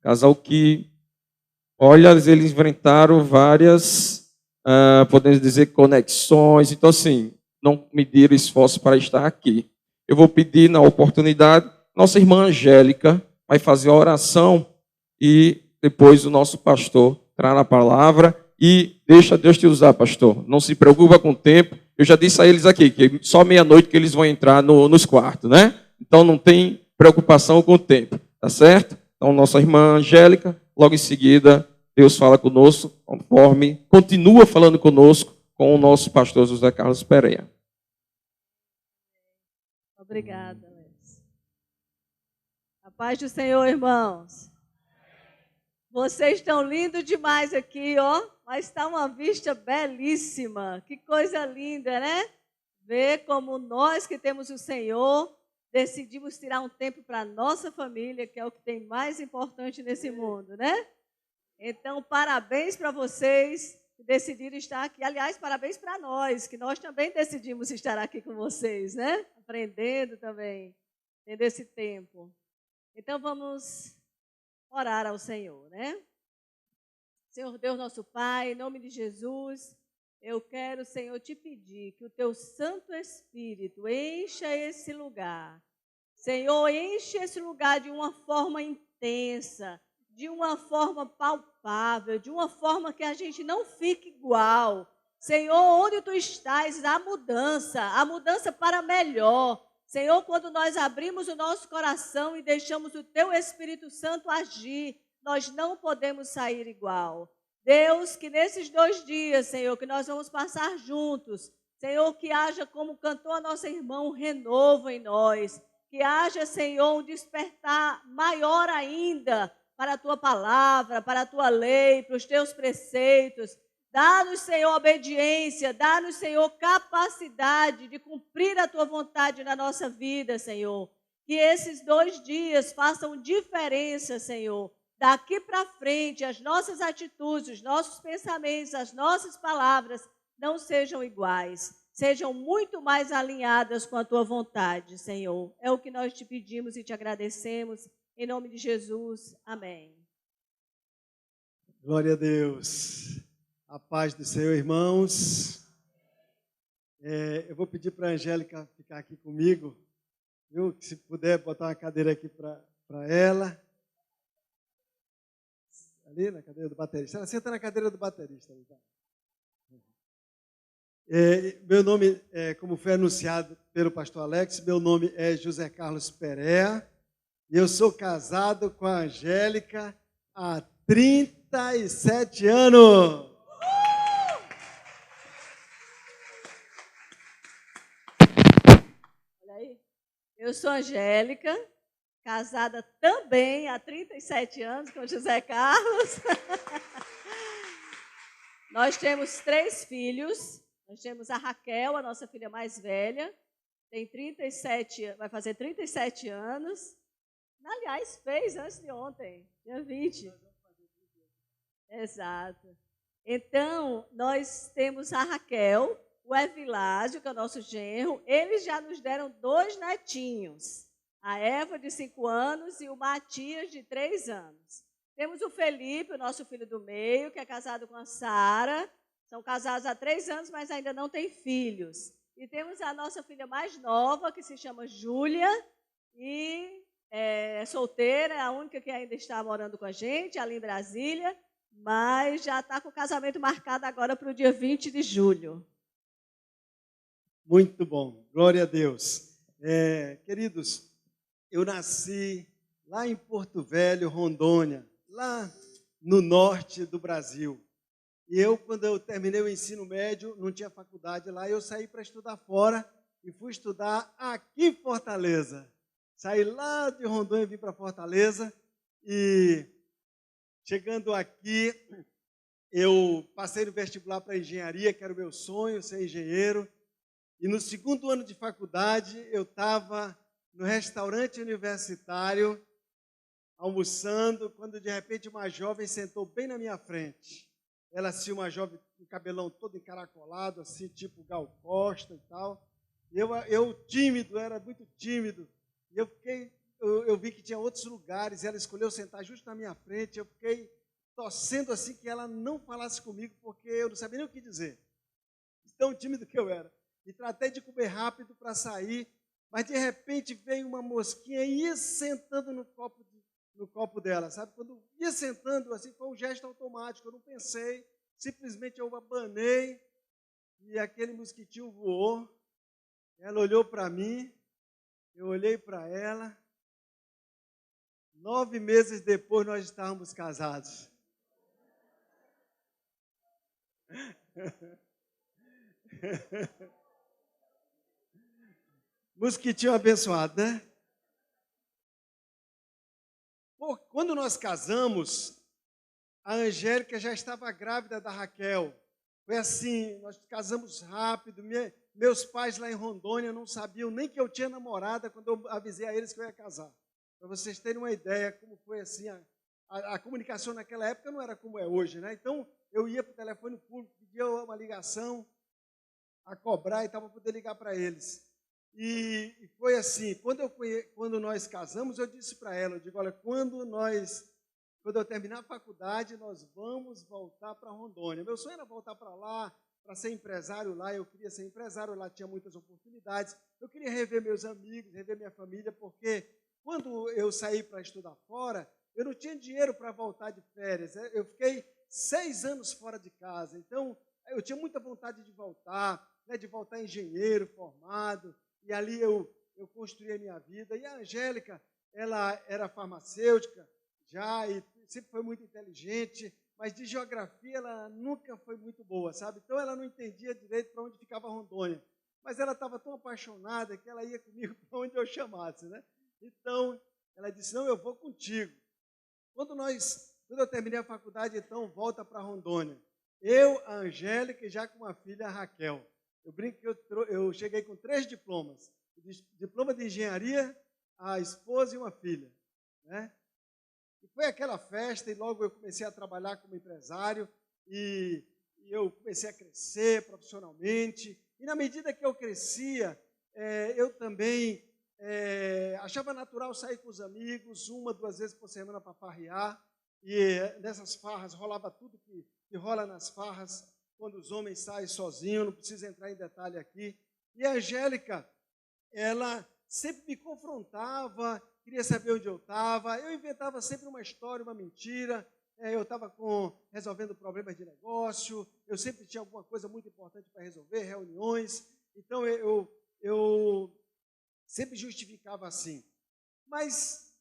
Casal que, olha, eles enfrentaram várias, podemos dizer, conexões. Então, assim, não mediram esforço para estar aqui. Eu vou pedir, na oportunidade, nossa irmã Angélica vai fazer a oração e depois o nosso pastor trará a palavra e deixa Deus te usar, pastor. Não se preocupa com o tempo. Eu já disse a eles aqui que só meia-noite que eles vão entrar nos quartos, né? Então não tem preocupação com o tempo, tá certo? Então nossa irmã Angélica, logo em seguida, Deus fala conosco, continua falando conosco com o nosso pastor José Carlos Pereira. Obrigada, Alex. A paz do Senhor, irmãos. Vocês estão lindos demais aqui, ó. Mas está uma vista belíssima. Que coisa linda, né? Ver como nós que temos o Senhor decidimos tirar um tempo para a nossa família, que é o que tem mais importante nesse mundo, né? Então, parabéns para vocês que decidiram estar aqui. Aliás, parabéns para nós, que nós também decidimos estar aqui com vocês, né? Aprendendo também, tendo esse tempo. Então, vamos orar ao Senhor, né? Senhor Deus, nosso Pai, em nome de Jesus, eu quero, Senhor, te pedir que o teu Santo Espírito encha esse lugar. Senhor, enche esse lugar de uma forma intensa, de uma forma palpável, de uma forma que a gente não fique igual. Senhor, onde tu estás, a mudança para melhor. Senhor, quando nós abrimos o nosso coração e deixamos o teu Espírito Santo agir, nós não podemos sair igual. Deus, que nesses 2 dias, Senhor, que nós vamos passar juntos, Senhor, que haja, como cantou a nossa irmã, um renovo em nós. Que haja, Senhor, um despertar maior ainda para a tua palavra, para a tua lei, para os teus preceitos. Dá-nos, Senhor, obediência, dá-nos, Senhor, capacidade de cumprir a tua vontade na nossa vida, Senhor. Que esses 2 dias façam diferença, Senhor. Daqui para frente, as nossas atitudes, os nossos pensamentos, as nossas palavras não sejam iguais. Sejam muito mais alinhadas com a tua vontade, Senhor. É o que nós te pedimos e te agradecemos. Em nome de Jesus, amém. Glória a Deus. A paz do Senhor, irmãos. Eu vou pedir para a Angélica ficar aqui comigo, viu? Se puder botar uma cadeira aqui para ela. Ali na cadeira do baterista. Ela senta na cadeira do baterista. Tá? Meu nome, como foi anunciado pelo pastor Alex, meu nome é José Carlos Pereira. E eu sou casado com a Angélica há 37 anos. Olha aí. Eu sou Angélica, casada também há 37 anos com José Carlos. Nós temos 3 filhos. Nós temos a Raquel, a nossa filha mais velha, vai fazer 37 anos. Aliás, fez antes de ontem, dia 20. Exato. Então, nós temos a Raquel, o Evilásio, que é o nosso genro. Eles já nos deram 2 netinhos. A Eva, de 5 anos, e o Matias, de 3 anos. Temos o Felipe, o nosso filho do meio, que é casado com a Sara. São casados há 3 anos, mas ainda não têm filhos. E temos a nossa filha mais nova, que se chama Júlia, e é solteira, é a única que ainda está morando com a gente, ali em Brasília, mas já está com o casamento marcado agora para o dia 20 de julho. Muito bom, glória a Deus. Queridos, eu nasci lá em Porto Velho, Rondônia, lá no norte do Brasil. E quando eu terminei o ensino médio, não tinha faculdade lá, eu saí para estudar fora e fui estudar aqui em Fortaleza. Saí lá de Rondônia e vim para Fortaleza e, chegando aqui, eu passei no vestibular para engenharia, que era o meu sonho, ser engenheiro. E no 2º ano de faculdade, eu estava no restaurante universitário, almoçando, quando de repente uma jovem sentou bem na minha frente. Ela assim, uma jovem com o cabelão todo encaracolado, assim, tipo Gal Costa e tal. Eu tímido, era muito tímido. E eu eu vi que tinha outros lugares, ela escolheu sentar justo na minha frente, eu fiquei torcendo assim que ela não falasse comigo, porque eu não sabia nem o que dizer, tão tímido que eu era. E tratei de comer rápido para sair, mas de repente veio uma mosquinha e ia sentando no copo dela, sabe? Quando ia sentando, assim, foi um gesto automático, eu não pensei, simplesmente eu abanei e aquele mosquitinho voou. Ela olhou para mim, eu olhei para ela. 9 meses depois nós estávamos casados. Mosquitinho abençoado, né? Pô, quando nós casamos, a Angélica já estava grávida da Raquel. Foi assim, nós casamos rápido. Meus pais lá em Rondônia não sabiam nem que eu tinha namorada quando eu avisei a eles que eu ia casar. Para vocês terem uma ideia como foi assim, a comunicação naquela época não era como é hoje, né? Então, eu ia para o telefone público, pedia uma ligação a cobrar e tal, para poder ligar para eles. E foi assim, quando nós casamos, eu disse para ela, eu digo, olha, quando eu terminar a faculdade, nós vamos voltar para Rondônia. Meu sonho era voltar para lá, para ser empresário lá, eu queria ser empresário lá, tinha muitas oportunidades. Eu queria rever meus amigos, rever minha família, porque quando eu saí para estudar fora, eu não tinha dinheiro para voltar de férias. Eu fiquei 6 anos fora de casa, então eu tinha muita vontade de voltar, né, de voltar engenheiro formado, e ali eu construí a minha vida. E a Angélica, ela era farmacêutica já, e sempre foi muito inteligente, mas de geografia ela nunca foi muito boa, sabe? Então ela não entendia direito para onde ficava Rondônia. Mas ela estava tão apaixonada que ela ia comigo para onde eu chamasse, né? Então ela disse, não, eu vou contigo. Quando eu terminei a faculdade, então, volta para Rondônia. Eu, a Angélica e já com uma filha, a Raquel. Eu brinco que eu cheguei com 3 diplomas. Diploma de engenharia, a esposa e uma filha, né? E foi aquela festa e logo eu comecei a trabalhar como empresário e eu comecei a crescer profissionalmente. E na medida que eu crescia, eu também achava natural sair com os amigos, 1, 2 vezes por semana para farrear. E nessas farras rolava tudo que rola nas farras, quando os homens saem sozinhos, não preciso entrar em detalhe aqui. E a Angélica, ela sempre me confrontava, queria saber onde eu estava, eu inventava sempre uma história, uma mentira, eu estava resolvendo problemas de negócio, eu sempre tinha alguma coisa muito importante para resolver, reuniões, então eu sempre justificava assim. Mas,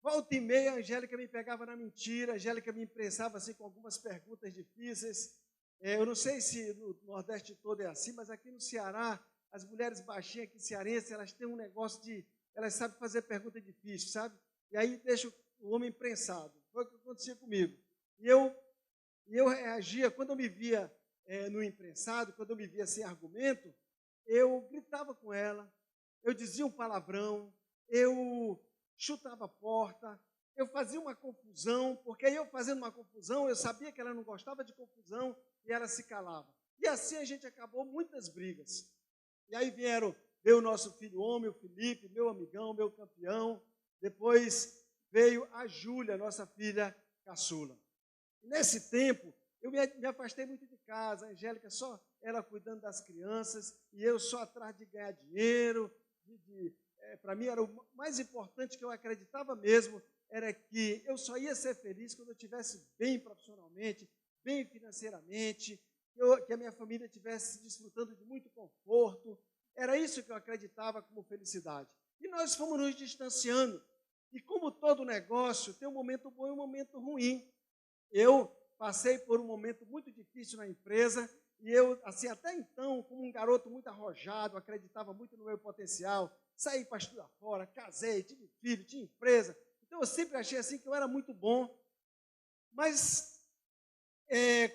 volta e meia, a Angélica me pegava na mentira, a Angélica me imprensava assim, com algumas perguntas difíceis. Eu não sei se no Nordeste todo é assim, mas aqui no Ceará, as mulheres baixinhas aqui cearenses, elas têm um negócio elas sabem fazer pergunta difícil, sabe? E aí deixa o homem prensado. Foi o que acontecia comigo. E eu reagia, quando eu me via no imprensado, quando eu me via sem argumento, eu gritava com ela, eu dizia um palavrão, eu chutava a porta, eu fazia uma confusão, porque aí eu fazendo uma confusão, eu sabia que ela não gostava de confusão e ela se calava. E assim a gente acabou muitas brigas. E aí veio o nosso filho homem, o Felipe, meu amigão, meu campeão. Depois veio a Júlia, nossa filha caçula. E nesse tempo, eu me afastei muito de casa, a Angélica só ela cuidando das crianças, e eu só atrás de ganhar dinheiro. Para mim era o mais importante, que eu acreditava mesmo, era que eu só ia ser feliz quando eu estivesse bem profissionalmente, bem financeiramente, que a minha família estivesse desfrutando de muito conforto. Era isso que eu acreditava como felicidade. E nós fomos nos distanciando. E como todo negócio, tem um momento bom e um momento ruim. Eu passei por um momento muito difícil na empresa, e eu, assim, até então, como um garoto muito arrojado, acreditava muito no meu potencial, saí para estudar fora, casei, tive filho, tinha empresa. Então eu sempre achei assim que eu era muito bom. Mas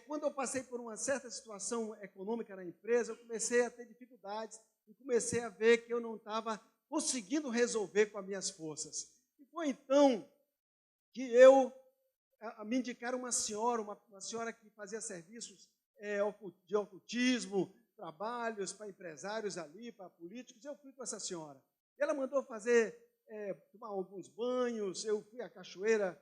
quando eu passei por uma certa situação econômica na empresa, eu comecei a ter dificuldades e comecei a ver que eu não estava conseguindo resolver com as minhas forças. E foi então que me indicaram uma senhora que fazia serviços de ocultismo, trabalhos para empresários ali, para políticos. Eu fui com essa senhora. Ela mandou fazer tomar alguns banhos, eu fui à cachoeira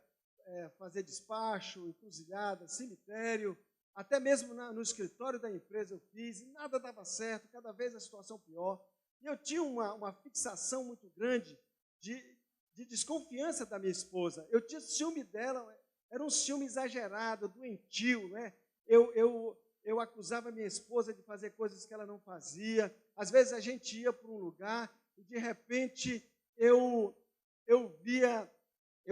fazer despacho, encruzilhada, cemitério, até mesmo no escritório da empresa eu fiz, e nada dava certo, cada vez a situação pior. E eu tinha uma fixação muito grande de desconfiança da minha esposa. Eu tinha ciúme dela, era um ciúme exagerado, doentio, né? Eu acusava minha esposa de fazer coisas que ela não fazia. Às vezes a gente ia para um lugar e, de repente, eu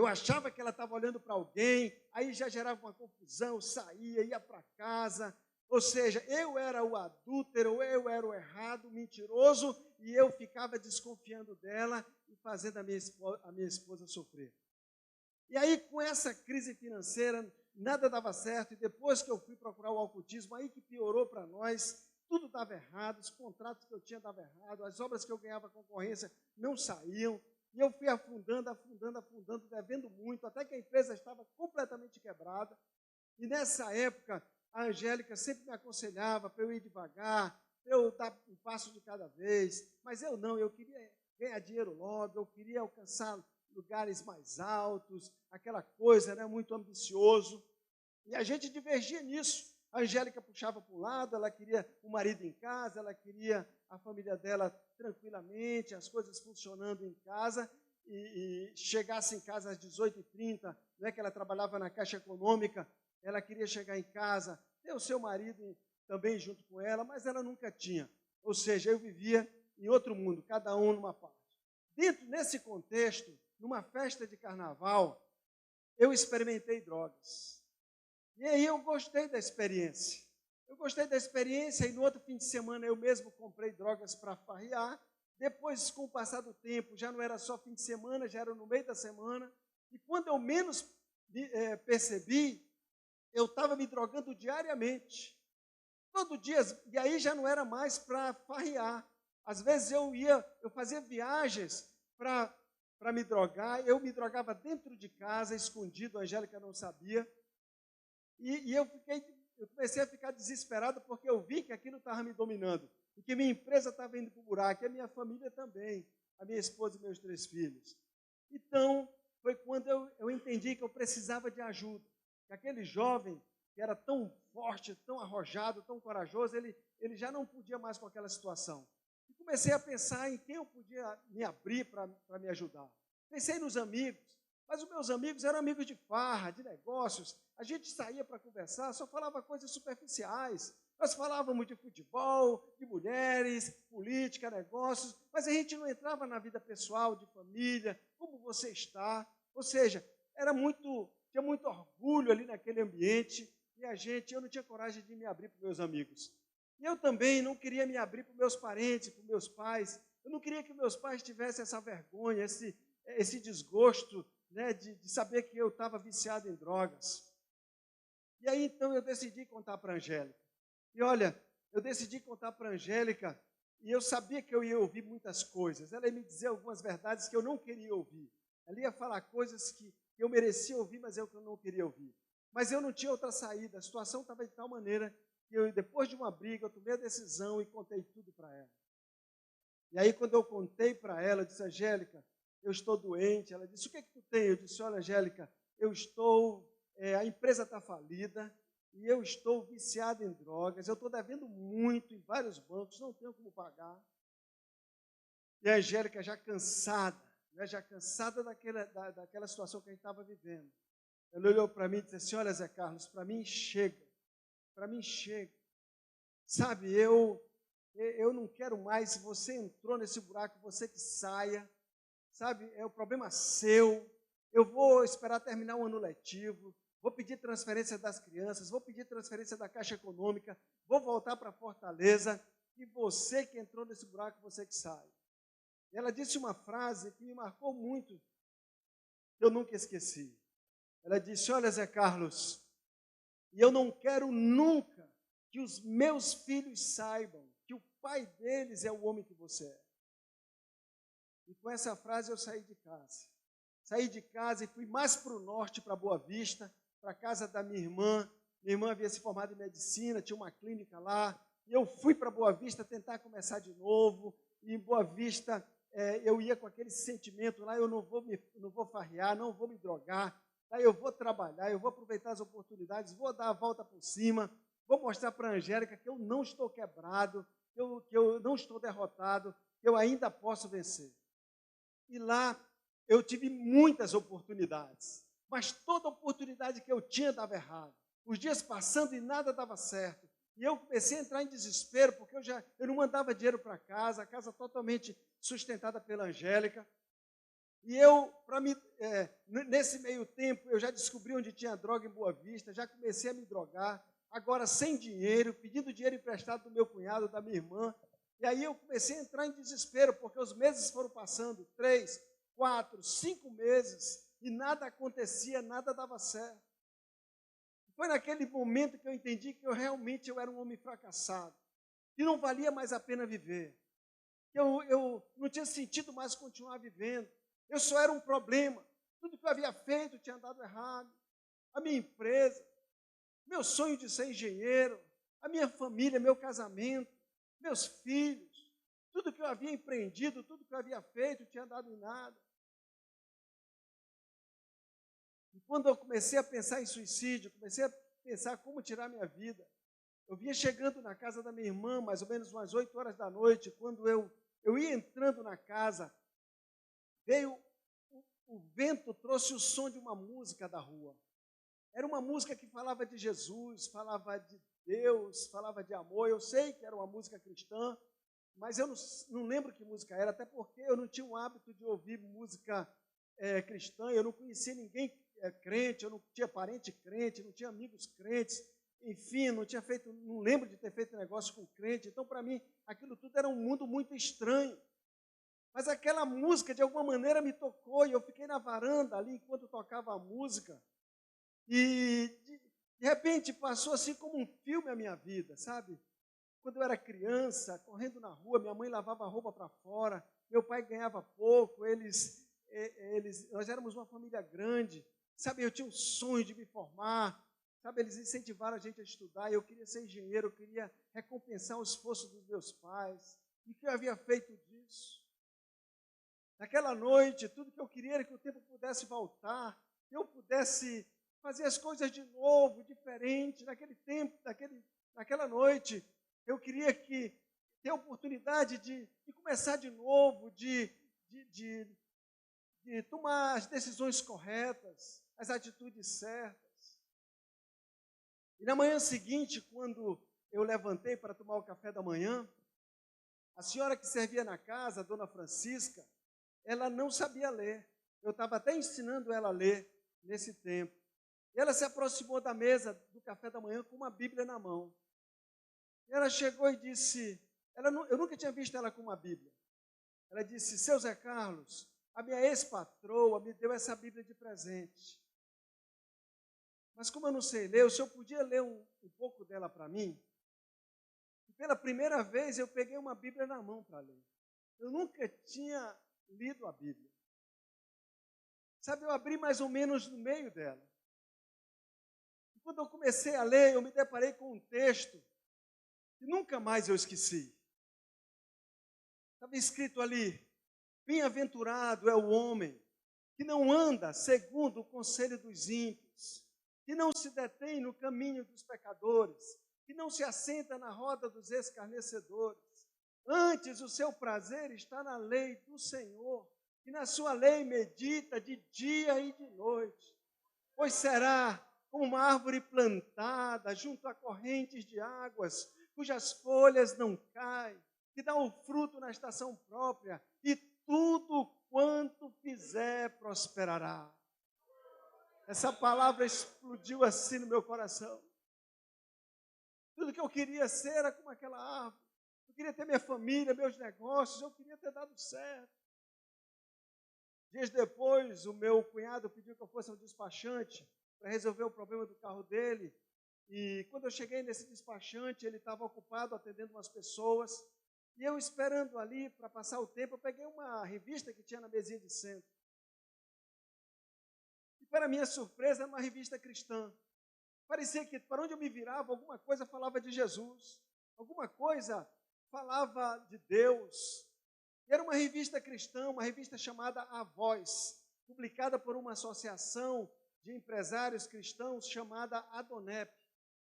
achava que ela estava olhando para alguém, aí já gerava uma confusão, saía, ia para casa. Ou seja, eu era o adúltero, eu era o errado, o mentiroso, e eu ficava desconfiando dela e fazendo a minha esposa sofrer. E aí, com essa crise financeira, nada dava certo, e depois que eu fui procurar o ocultismo, aí que piorou para nós, tudo dava errado, os contratos que eu tinha davam errado, as obras que eu ganhava concorrência não saíam, e eu fui afundando, devendo muito, até que a empresa estava completamente quebrada. E nessa época, a Angélica sempre me aconselhava para eu ir devagar, para eu dar um passo de cada vez, mas eu não, eu queria ganhar dinheiro logo, eu queria alcançar lugares mais altos, aquela coisa, né, muito ambicioso. E a gente divergia nisso. A Angélica puxava para um lado, ela queria o marido em casa, ela queria a família dela tranquilamente, as coisas funcionando em casa, e chegasse em casa às 18h30, não é que ela trabalhava na Caixa Econômica, ela queria chegar em casa, ter o seu marido também junto com ela, mas ela nunca tinha. Ou seja, eu vivia em outro mundo, cada um numa parte. Nesse contexto, numa festa de carnaval, eu experimentei drogas. E aí eu gostei da experiência. E no outro fim de semana eu mesmo comprei drogas para farrear. Depois, com o passar do tempo, já não era só fim de semana, já era no meio da semana. E quando eu menos percebi, eu estava me drogando diariamente. Todo dia, e aí já não era mais para farrear. Às vezes eu fazia viagens para me drogar, eu me drogava dentro de casa, escondido, a Angélica não sabia. E eu comecei a ficar desesperado porque eu vi que aquilo estava me dominando, e que minha empresa estava indo para o buraco, e a minha família também, a minha esposa e meus 3 filhos. Então, foi quando eu entendi que eu precisava de ajuda, que aquele jovem que era tão forte, tão arrojado, tão corajoso, ele já não podia mais com aquela situação. E comecei a pensar em quem eu podia me abrir para me ajudar. Pensei nos amigos, mas os meus amigos eram amigos de farra, de negócios. A gente saía para conversar, só falava coisas superficiais. Nós falávamos de futebol, de mulheres, política, negócios, mas a gente não entrava na vida pessoal, de família, como você está. Ou seja, tinha muito orgulho ali naquele ambiente, e eu não tinha coragem de me abrir para os meus amigos. E eu também não queria me abrir para os meus parentes, para os meus pais. Eu não queria que meus pais tivessem essa vergonha, esse desgosto, né, de saber que eu estava viciado em drogas. E aí, então, eu decidi contar para a Angélica. E olha, eu decidi contar para a Angélica, e eu sabia que eu ia ouvir muitas coisas. Ela ia me dizer algumas verdades que eu não queria ouvir. Ela ia falar coisas que eu merecia ouvir, mas eu não queria ouvir. Mas eu não tinha outra saída, a situação estava de tal maneira que depois de uma briga, eu tomei a decisão e contei tudo para ela. E aí, quando eu contei para ela, eu disse: Angélica, eu estou doente. Ela disse: o que é que tu tem? Eu disse: olha, Angélica, a empresa está falida e eu estou viciado em drogas, eu estou devendo muito em vários bancos, não tenho como pagar. E a Angélica já cansada, né, daquela situação que a gente estava vivendo. Ela olhou para mim e disse assim: olha, Zé Carlos, para mim chega. Sabe, eu não quero mais, se você entrou nesse buraco, você que saia. Sabe, é o problema seu. Eu vou esperar terminar o ano letivo, vou pedir transferência das crianças, vou pedir transferência da Caixa Econômica, vou voltar para Fortaleza, e você que entrou nesse buraco, você que sai. E ela disse uma frase que me marcou muito, que eu nunca esqueci. Ela disse: olha, Zé Carlos, e eu não quero nunca que os meus filhos saibam que o pai deles é o homem que você é. E com essa frase eu saí de casa. Saí de casa e fui mais para o norte, para Boa Vista, para a casa da minha irmã. Minha irmã havia se formado em medicina, tinha uma clínica lá. E eu fui para Boa Vista tentar começar de novo. E em Boa Vista eu ia com aquele sentimento lá, eu não vou farrear, não vou me drogar, aí eu vou trabalhar, eu vou aproveitar as oportunidades, vou dar a volta por cima, vou mostrar para a Angélica que eu não estou quebrado, que eu não estou derrotado, que eu ainda posso vencer. E lá eu tive muitas oportunidades, mas toda oportunidade que eu tinha dava errado. Os dias passando e nada dava certo. E eu comecei a entrar em desespero, porque eu não mandava dinheiro para casa, a casa totalmente sustentada pela Angélica. E nesse meio tempo, eu já descobri onde tinha droga em Boa Vista, já comecei a me drogar, agora sem dinheiro, pedindo dinheiro emprestado do meu cunhado, da minha irmã. E aí eu comecei a entrar em desespero, porque os meses foram passando, 3, 4, 5 meses, e nada acontecia, nada dava certo. Foi naquele momento que eu entendi que realmente eu era um homem fracassado, que não valia mais a pena viver, que eu não tinha sentido mais continuar vivendo, eu só era um problema, tudo que eu havia feito tinha dado errado, a minha empresa, meu sonho de ser engenheiro, a minha família, meu casamento, meus filhos, tudo que eu havia empreendido, tudo que eu havia feito tinha dado em nada. E quando eu comecei a pensar em suicídio, comecei a pensar como tirar minha vida, eu vinha chegando na casa da minha irmã, mais ou menos umas 8 horas da noite, quando eu ia entrando na casa, veio o vento, trouxe o som de uma música da rua. Era uma música que falava de Jesus, falava de Deus, falava de amor. Eu sei que era uma música cristã, mas eu não lembro que música era, até porque eu não tinha o hábito de ouvir música cristã, eu não conhecia ninguém crente, eu não tinha parente crente, não tinha amigos crentes, enfim, não lembro de ter feito negócio com crente. Então, para mim, aquilo tudo era um mundo muito estranho. Mas aquela música, de alguma maneira, me tocou, e eu fiquei na varanda ali, enquanto tocava a música, e de repente passou assim como um filme a minha vida, sabe? Quando eu era criança, correndo na rua, minha mãe lavava a roupa para fora, meu pai ganhava pouco, nós éramos uma família grande, sabe? Eu tinha um sonho de me formar, sabe? Eles incentivaram a gente a estudar, eu queria ser engenheiro, eu queria recompensar o esforço dos meus pais. E o que eu havia feito disso? Naquela noite, tudo que eu queria era que o tempo pudesse voltar, que eu pudesse fazer as coisas de novo, diferente. Naquele tempo, naquela noite, eu queria ter a oportunidade de começar de novo, de tomar as decisões corretas, as atitudes certas. E na manhã seguinte, quando eu levantei para tomar o café da manhã, a senhora que servia na casa, a dona Francisca, ela não sabia ler. Eu estava até ensinando ela a ler nesse tempo. E ela se aproximou da mesa do café da manhã com uma Bíblia na mão. E ela chegou e disse, eu nunca tinha visto ela com uma Bíblia. Ela disse, seu Zé Carlos, a minha ex-patroa me deu essa Bíblia de presente. Mas como eu não sei ler, o senhor podia ler um pouco dela para mim? E pela primeira vez eu peguei uma Bíblia na mão para ler. Eu nunca tinha lido a Bíblia. Sabe, eu abri mais ou menos no meio dela. E quando eu comecei a ler, eu me deparei com um texto que nunca mais eu esqueci. Estava escrito ali, bem-aventurado é o homem que não anda segundo o conselho dos ímpios, que não se detém no caminho dos pecadores, que não se assenta na roda dos escarnecedores. Antes o seu prazer está na lei do Senhor, e na sua lei medita de dia e de noite. Pois será como uma árvore plantada junto a correntes de águas, cujas folhas não caem, que dá o fruto na estação própria, e tudo quanto fizer prosperará. Essa palavra explodiu assim no meu coração. Tudo que eu queria ser era como aquela árvore. Eu queria ter minha família, meus negócios, eu queria ter dado certo. Dias depois, o meu cunhado pediu que eu fosse ao despachante para resolver o problema do carro dele. E quando eu cheguei nesse despachante, ele estava ocupado atendendo umas pessoas. E eu esperando ali para passar o tempo, eu peguei uma revista que tinha na mesinha de centro. E para minha surpresa, era uma revista cristã. Parecia que para onde eu me virava, alguma coisa falava de Jesus. Alguma coisa falava de Deus. E era uma revista cristã, uma revista chamada A Voz, publicada por uma associação de empresários cristãos chamada Adonep.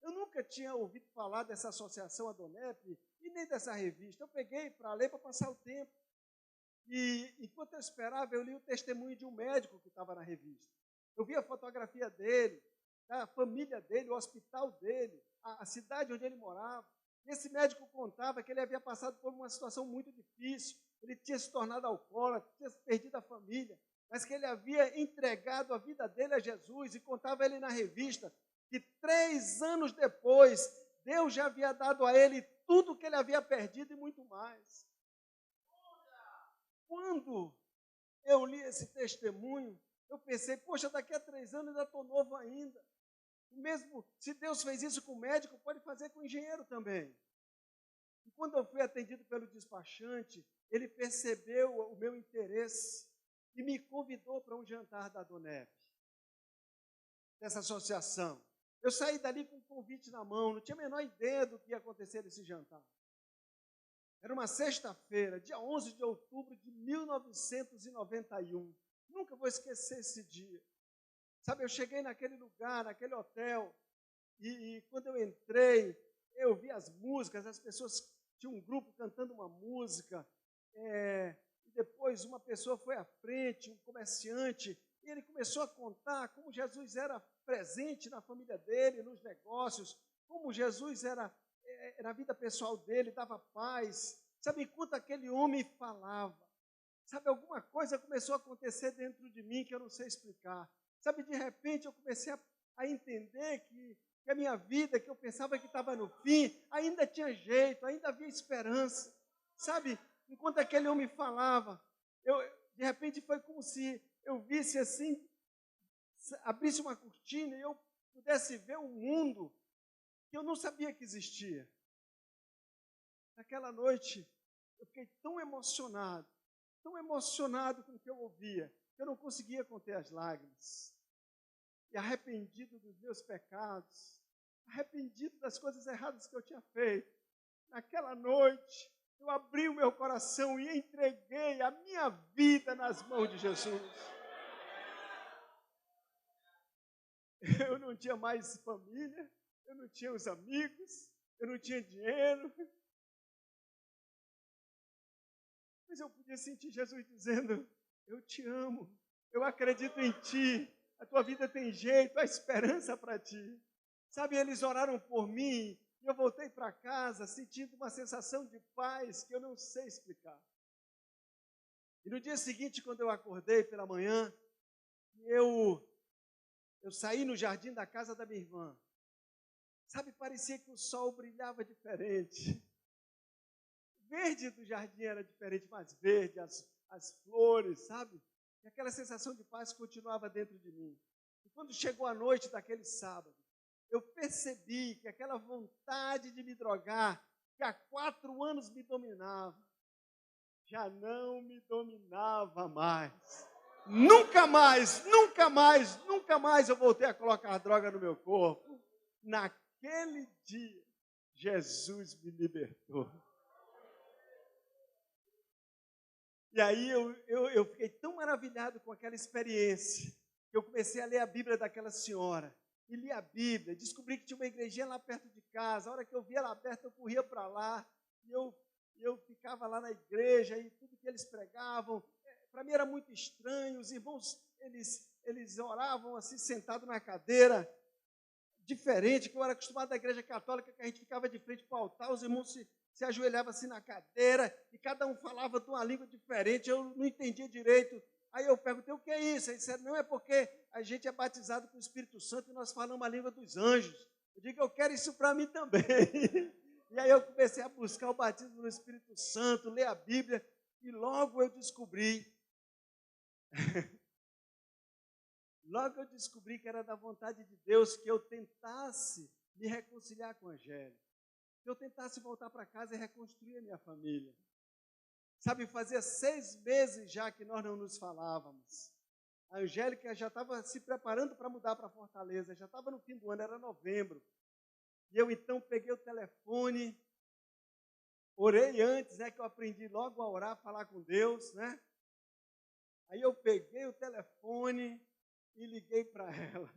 Eu nunca tinha ouvido falar dessa associação Adonep e nem dessa revista. Eu peguei para ler, para passar o tempo. E enquanto eu esperava, eu li o testemunho de um médico que estava na revista. Eu vi a fotografia dele, a família dele, o hospital dele, a cidade onde ele morava. E esse médico contava que ele havia passado por uma situação muito difícil. Ele tinha se tornado alcoólatra, tinha perdido a família, mas que ele havia entregado a vida dele a Jesus. E contava ele na revista que 3 anos depois, Deus já havia dado a ele tudo o que ele havia perdido e muito mais. Quando eu li esse testemunho, eu pensei, poxa, daqui a 3 anos eu ainda estou novo ainda. Mesmo se Deus fez isso com o médico, pode fazer com o engenheiro também. E quando eu fui atendido pelo despachante, ele percebeu o meu interesse e me convidou para um jantar da Adonep, dessa associação. Eu saí dali com um convite na mão, não tinha a menor ideia do que ia acontecer nesse jantar. Era uma sexta-feira, dia 11 de outubro de 1991. Nunca vou esquecer esse dia. Sabe, eu cheguei naquele lugar, naquele hotel, e quando eu entrei, eu vi as músicas, as pessoas tinham um grupo cantando uma música, e depois uma pessoa foi à frente, um comerciante, e ele começou a contar como Jesus era presente na família dele, nos negócios, como Jesus era na vida pessoal dele, dava paz. Sabe, enquanto aquele homem falava, sabe, alguma coisa começou a acontecer dentro de mim que eu não sei explicar. Sabe, de repente eu comecei a entender que a minha vida, que eu pensava que estava no fim, ainda tinha jeito, ainda havia esperança. Sabe, enquanto aquele homem falava, de repente foi como se eu visse assim, abrisse uma cortina e eu pudesse ver um mundo que eu não sabia que existia. Naquela noite, eu fiquei tão emocionado com o que eu ouvia, que eu não conseguia conter as lágrimas. E arrependido dos meus pecados, arrependido das coisas erradas que eu tinha feito, naquela noite, eu abri o meu coração e entreguei a minha vida nas mãos de Jesus. Eu não tinha mais família, eu não tinha os amigos, eu não tinha dinheiro, mas eu podia sentir Jesus dizendo, eu te amo, eu acredito em ti, a tua vida tem jeito, há esperança para ti. Sabe, eles oraram por mim e eu voltei para casa sentindo uma sensação de paz que eu não sei explicar. E no dia seguinte, quando eu acordei pela manhã, eu saí no jardim da casa da minha irmã. Sabe, parecia que o sol brilhava diferente. O verde do jardim era diferente, mais verde, as flores, sabe? E aquela sensação de paz continuava dentro de mim. E quando chegou a noite daquele sábado, eu percebi que aquela vontade de me drogar, que há 4 anos me dominava, já não me dominava mais. Nunca mais eu voltei a colocar droga no meu corpo. Naquele dia, Jesus me libertou. E aí eu fiquei tão maravilhado com aquela experiência, que eu comecei a ler a Bíblia daquela senhora. E li a Bíblia, descobri que tinha uma igrejinha lá perto de casa. A hora que eu via ela aberta, eu corria para lá. E eu ficava lá na igreja e tudo que eles pregavam, para mim era muito estranho. Os irmãos, eles oravam assim, sentados na cadeira, diferente, que eu era acostumado da igreja católica, que a gente ficava de frente para o altar, os irmãos se ajoelhavam assim na cadeira, e cada um falava de uma língua diferente, eu não entendia direito. Aí eu perguntei, o que é isso? Ele disse, não, é porque a gente é batizado com o Espírito Santo e nós falamos a língua dos anjos. Eu digo, eu quero isso para mim também. E aí eu comecei a buscar o batismo no Espírito Santo, ler a Bíblia, e logo eu descobri que era da vontade de Deus que eu tentasse me reconciliar com o Evangelho, que eu tentasse voltar para casa e reconstruir a minha família. Sabe, fazia 6 meses já que nós não nos falávamos. A Angélica já estava se preparando para mudar para Fortaleza, já estava no fim do ano, era novembro. E eu então peguei o telefone orei antes, né? Que eu aprendi logo a orar, falar com Deus, né? Aí eu peguei o telefone e liguei para ela.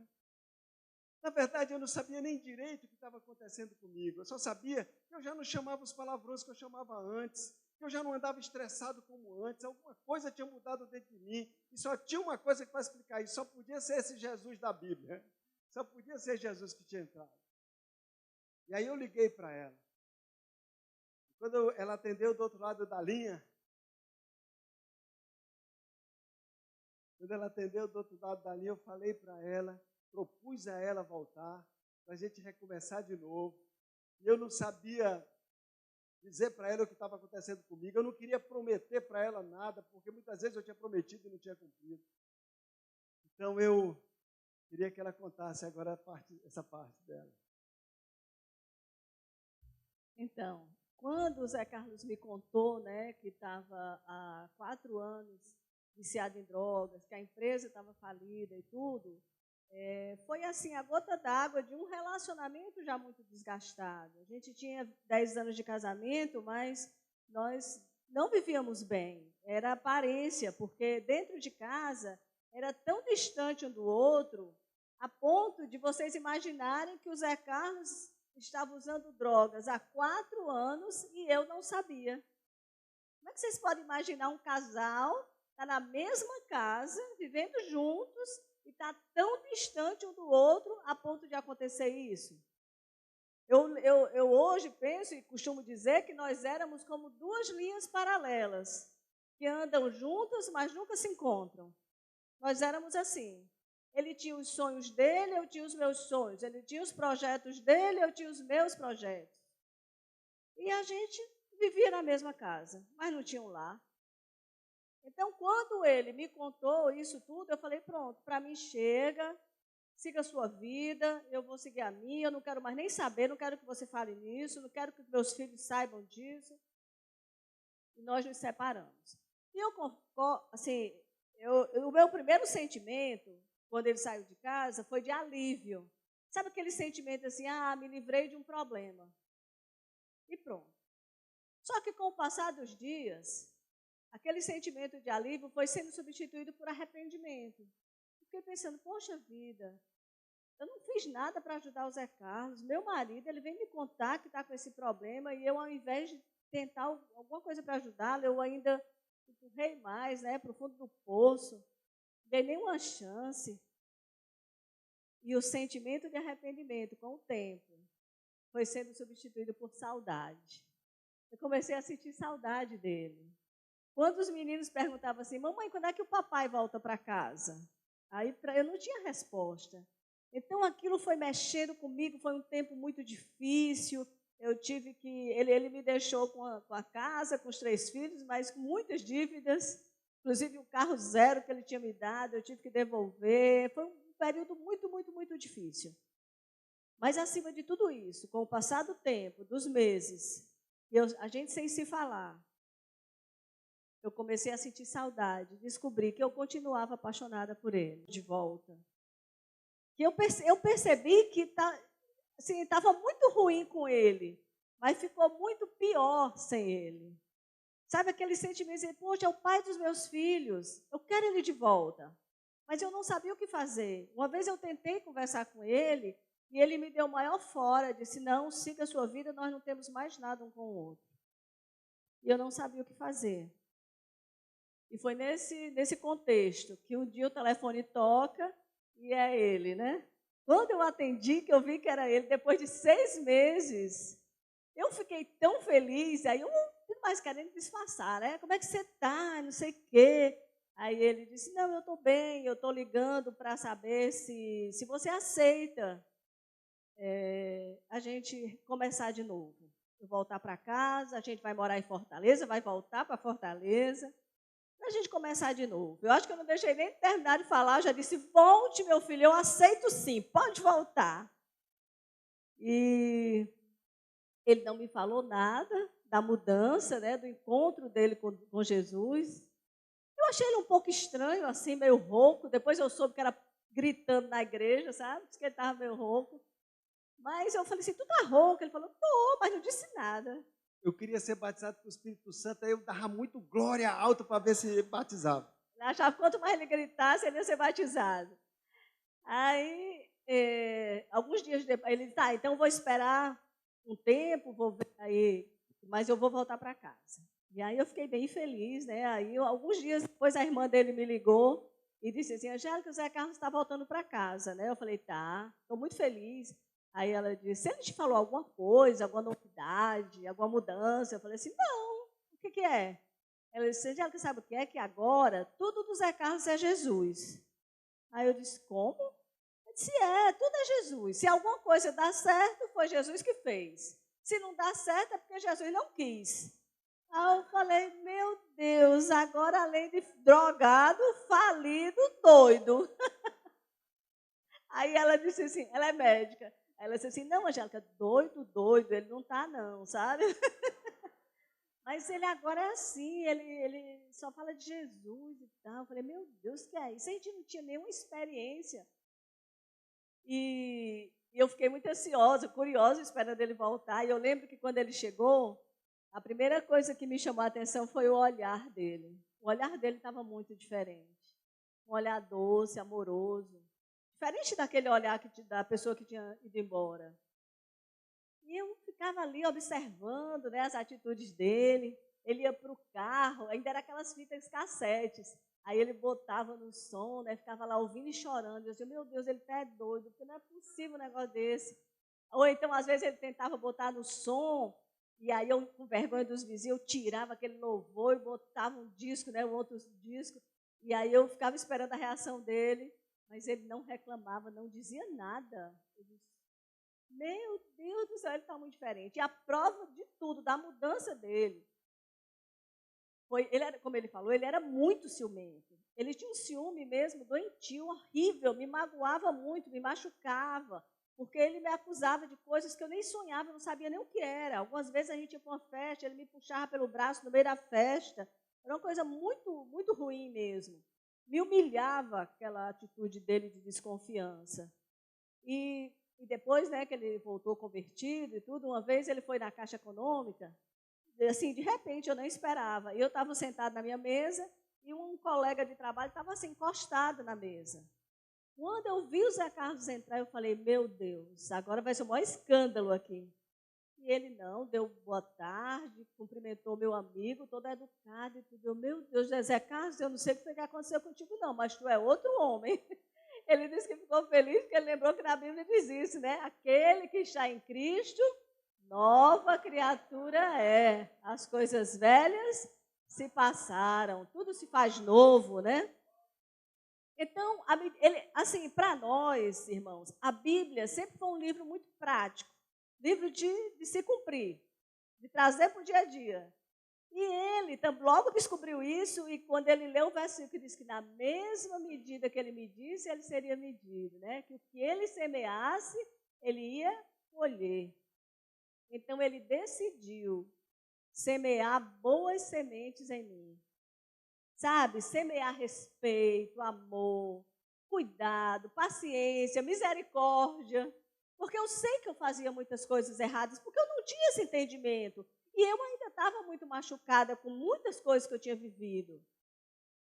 Na verdade, eu não sabia nem direito o que estava acontecendo comigo. Eu só sabia que eu já não chamava os palavrões que eu chamava antes, que eu já não andava estressado como antes. Alguma coisa tinha mudado dentro de mim. E só tinha uma coisa para explicar isso. Só podia ser esse Jesus da Bíblia. Só podia ser Jesus que tinha entrado. E aí eu liguei para ela. Quando ela atendeu do outro lado da linha, eu falei para ela, propus a ela voltar, para a gente recomeçar de novo. E eu não sabia dizer para ela o que estava acontecendo comigo. Eu não queria prometer para ela nada, porque muitas vezes eu tinha prometido e não tinha cumprido. Então eu queria que ela contasse agora essa parte dela. Então, quando o Zé Carlos me contou, né, que estava há 4 anos viciado em drogas, que a empresa estava falida e tudo, foi assim, a gota d'água de um relacionamento já muito desgastado. A gente tinha 10 anos de casamento, mas nós não vivíamos bem. Era aparência, porque dentro de casa era tão distante um do outro, a ponto de vocês imaginarem que o Zé Carlos estava usando drogas há 4 anos e eu não sabia. Como é que vocês podem imaginar um casal está na mesma casa, vivendo juntos, e está tão distante um do outro a ponto de acontecer isso? Eu hoje penso e costumo dizer que nós éramos como 2 linhas paralelas, que andam juntas, mas nunca se encontram. Nós éramos assim. Ele tinha os sonhos dele, eu tinha os meus sonhos. Ele tinha os projetos dele, eu tinha os meus projetos. E a gente vivia na mesma casa, mas não tinha um lar. Então, quando ele me contou isso tudo, eu falei, pronto, para mim chega, siga a sua vida, eu vou seguir a minha, eu não quero mais nem saber, não quero que você fale nisso, não quero que meus filhos saibam disso. E nós nos separamos. E assim, o meu primeiro sentimento, quando ele saiu de casa, foi de alívio. Sabe aquele sentimento assim, me livrei de um problema. E pronto. Só que com o passar dos dias, aquele sentimento de alívio foi sendo substituído por arrependimento. Fiquei pensando, poxa vida, eu não fiz nada para ajudar o Zé Carlos. Meu marido, ele vem me contar que está com esse problema e eu, ao invés de tentar alguma coisa para ajudá-lo, eu ainda empurrei mais, né, para o fundo do poço. Não dei nenhuma chance. E o sentimento de arrependimento, com o tempo, foi sendo substituído por saudade. Eu comecei a sentir saudade dele. Quando os meninos perguntavam assim, mamãe, quando é que o papai volta para casa? Aí eu não tinha resposta. Então aquilo foi mexendo comigo, foi um tempo muito difícil. Eu tive que, ele me deixou com a casa, com os 3 filhos, mas com muitas dívidas. Inclusive o carro 0 que ele tinha me dado, eu tive que devolver. Foi um período muito, muito, muito difícil. Mas acima de tudo isso, com o passar do tempo, dos meses, a gente sem se falar, eu comecei a sentir saudade, descobri que eu continuava apaixonada por ele, de volta. Que eu percebi que estava muito ruim com ele, mas ficou muito pior sem ele. Sabe aquele sentimento de, poxa, é o pai dos meus filhos, eu quero ele de volta. Mas eu não sabia o que fazer. Uma vez eu tentei conversar com ele, e ele me deu o maior fora, disse, não, siga a sua vida, nós não temos mais nada um com o outro. E eu não sabia o que fazer. E foi nesse contexto que um dia o telefone toca e é ele, né? Quando eu atendi, que eu vi que era ele, depois de 6 meses, eu fiquei tão feliz, aí eu não mais querendo disfarçar, né? Como é que você está? Não sei o quê. Aí ele disse, não, eu estou bem, eu estou ligando para saber se você aceita a gente começar de novo. Eu voltar para casa, a gente vai morar em Fortaleza, vai voltar para Fortaleza, para a gente começar de novo. Eu acho que eu não deixei nem terminar de falar, eu já disse, volte, meu filho, eu aceito sim, pode voltar. E ele não me falou nada da mudança, né, do encontro dele com Jesus. Eu achei ele um pouco estranho, assim, meio rouco. Depois eu soube que era gritando na igreja, sabe? Disse que ele estava meio rouco. Mas eu falei assim, tu tá rouco? Ele falou, tô, mas não disse nada. eu queria ser batizado com o Espírito Santo, aí eu dava muito glória alta para ver se batizava. Ele achava que quanto mais ele gritasse, ele ia ser batizado. Aí, alguns dias depois, ele disse, tá, então eu vou esperar um tempo, vou ver aí, mas eu vou voltar para casa. E aí eu fiquei bem feliz, né? Aí, alguns dias depois, a irmã dele me ligou e disse assim, Angélica, o Zé Carlos está voltando para casa, né? Eu falei, tá, estou muito feliz. Aí ela disse, ele te falou alguma coisa, alguma novidade, alguma mudança? Eu falei assim, não, o que é? Ela disse, Angélica, sabe o que é? Que agora tudo do Zé Carlos é Jesus. Aí eu disse, como? Eu disse, tudo é Jesus. Se alguma coisa dá certo, foi Jesus que fez. Se não dá certo, é porque Jesus não quis. Aí eu falei, meu Deus, agora além de drogado, falido, doido. Aí ela disse assim, ela é médica. Aí ela disse assim, não, Angélica, doido, ele não está não, sabe? Mas ele agora é assim, ele só fala de Jesus e tal. Eu falei, meu Deus, que é isso? A gente não tinha nenhuma experiência. E eu fiquei muito ansiosa, curiosa, esperando ele voltar. E eu lembro que quando ele chegou, a primeira coisa que me chamou a atenção foi o olhar dele. O olhar dele estava muito diferente. Um olhar doce, amoroso. Diferente daquele olhar da pessoa que tinha ido embora. E eu ficava ali observando, né, as atitudes dele. Ele ia para o carro, ainda era aquelas fitas cassetes. Aí ele botava no som, né, ficava lá ouvindo e chorando. Eu dizia, meu Deus, ele está doido, porque não é possível um negócio desse. Ou então, às vezes, ele tentava botar no som, e aí eu, com vergonha dos vizinhos, eu tirava aquele louvor e botava um disco, né, um outro disco. E aí eu ficava esperando a reação dele, mas ele não reclamava, não dizia nada. Eu disse, meu Deus do céu, ele está muito diferente. E a prova de tudo, da mudança dele, como ele falou, ele era muito ciumento. Ele tinha um ciúme mesmo doentio, horrível, me magoava muito, me machucava, porque ele me acusava de coisas que eu nem sonhava, eu não sabia nem o que era. Algumas vezes a gente ia para uma festa, ele me puxava pelo braço no meio da festa. Era uma coisa muito, muito ruim mesmo. Me humilhava aquela atitude dele de desconfiança. E depois, né, que ele voltou convertido e tudo, uma vez ele foi na Caixa Econômica, assim, de repente, eu não esperava. Eu estava sentada na minha mesa e um colega de trabalho estava assim, encostado na mesa. Quando eu vi o Zé Carlos entrar, eu falei, meu Deus, agora vai ser o maior escândalo aqui. E ele não, deu boa tarde, cumprimentou meu amigo, todo educado e tudo. Eu, meu Deus, Zé Carlos, eu não sei o que foi que aconteceu contigo não, mas tu é outro homem. Ele disse que ficou feliz porque ele lembrou que na Bíblia diz isso, né? Aquele que está em Cristo, nova criatura é. As coisas velhas se passaram, tudo se faz novo, né? Então, assim, para nós, irmãos, a Bíblia sempre foi um livro muito prático, livro de se cumprir, de trazer para o dia a dia. E ele logo descobriu isso, e quando ele leu o versículo, diz que na mesma medida que ele medisse, ele seria medido, né? Que o que ele semeasse, ele ia colher. Então, ele decidiu semear boas sementes em mim. Sabe? Semear respeito, amor, cuidado, paciência, misericórdia. Porque eu sei que eu fazia muitas coisas erradas, porque eu não tinha esse entendimento. E eu ainda estava muito machucada com muitas coisas que eu tinha vivido.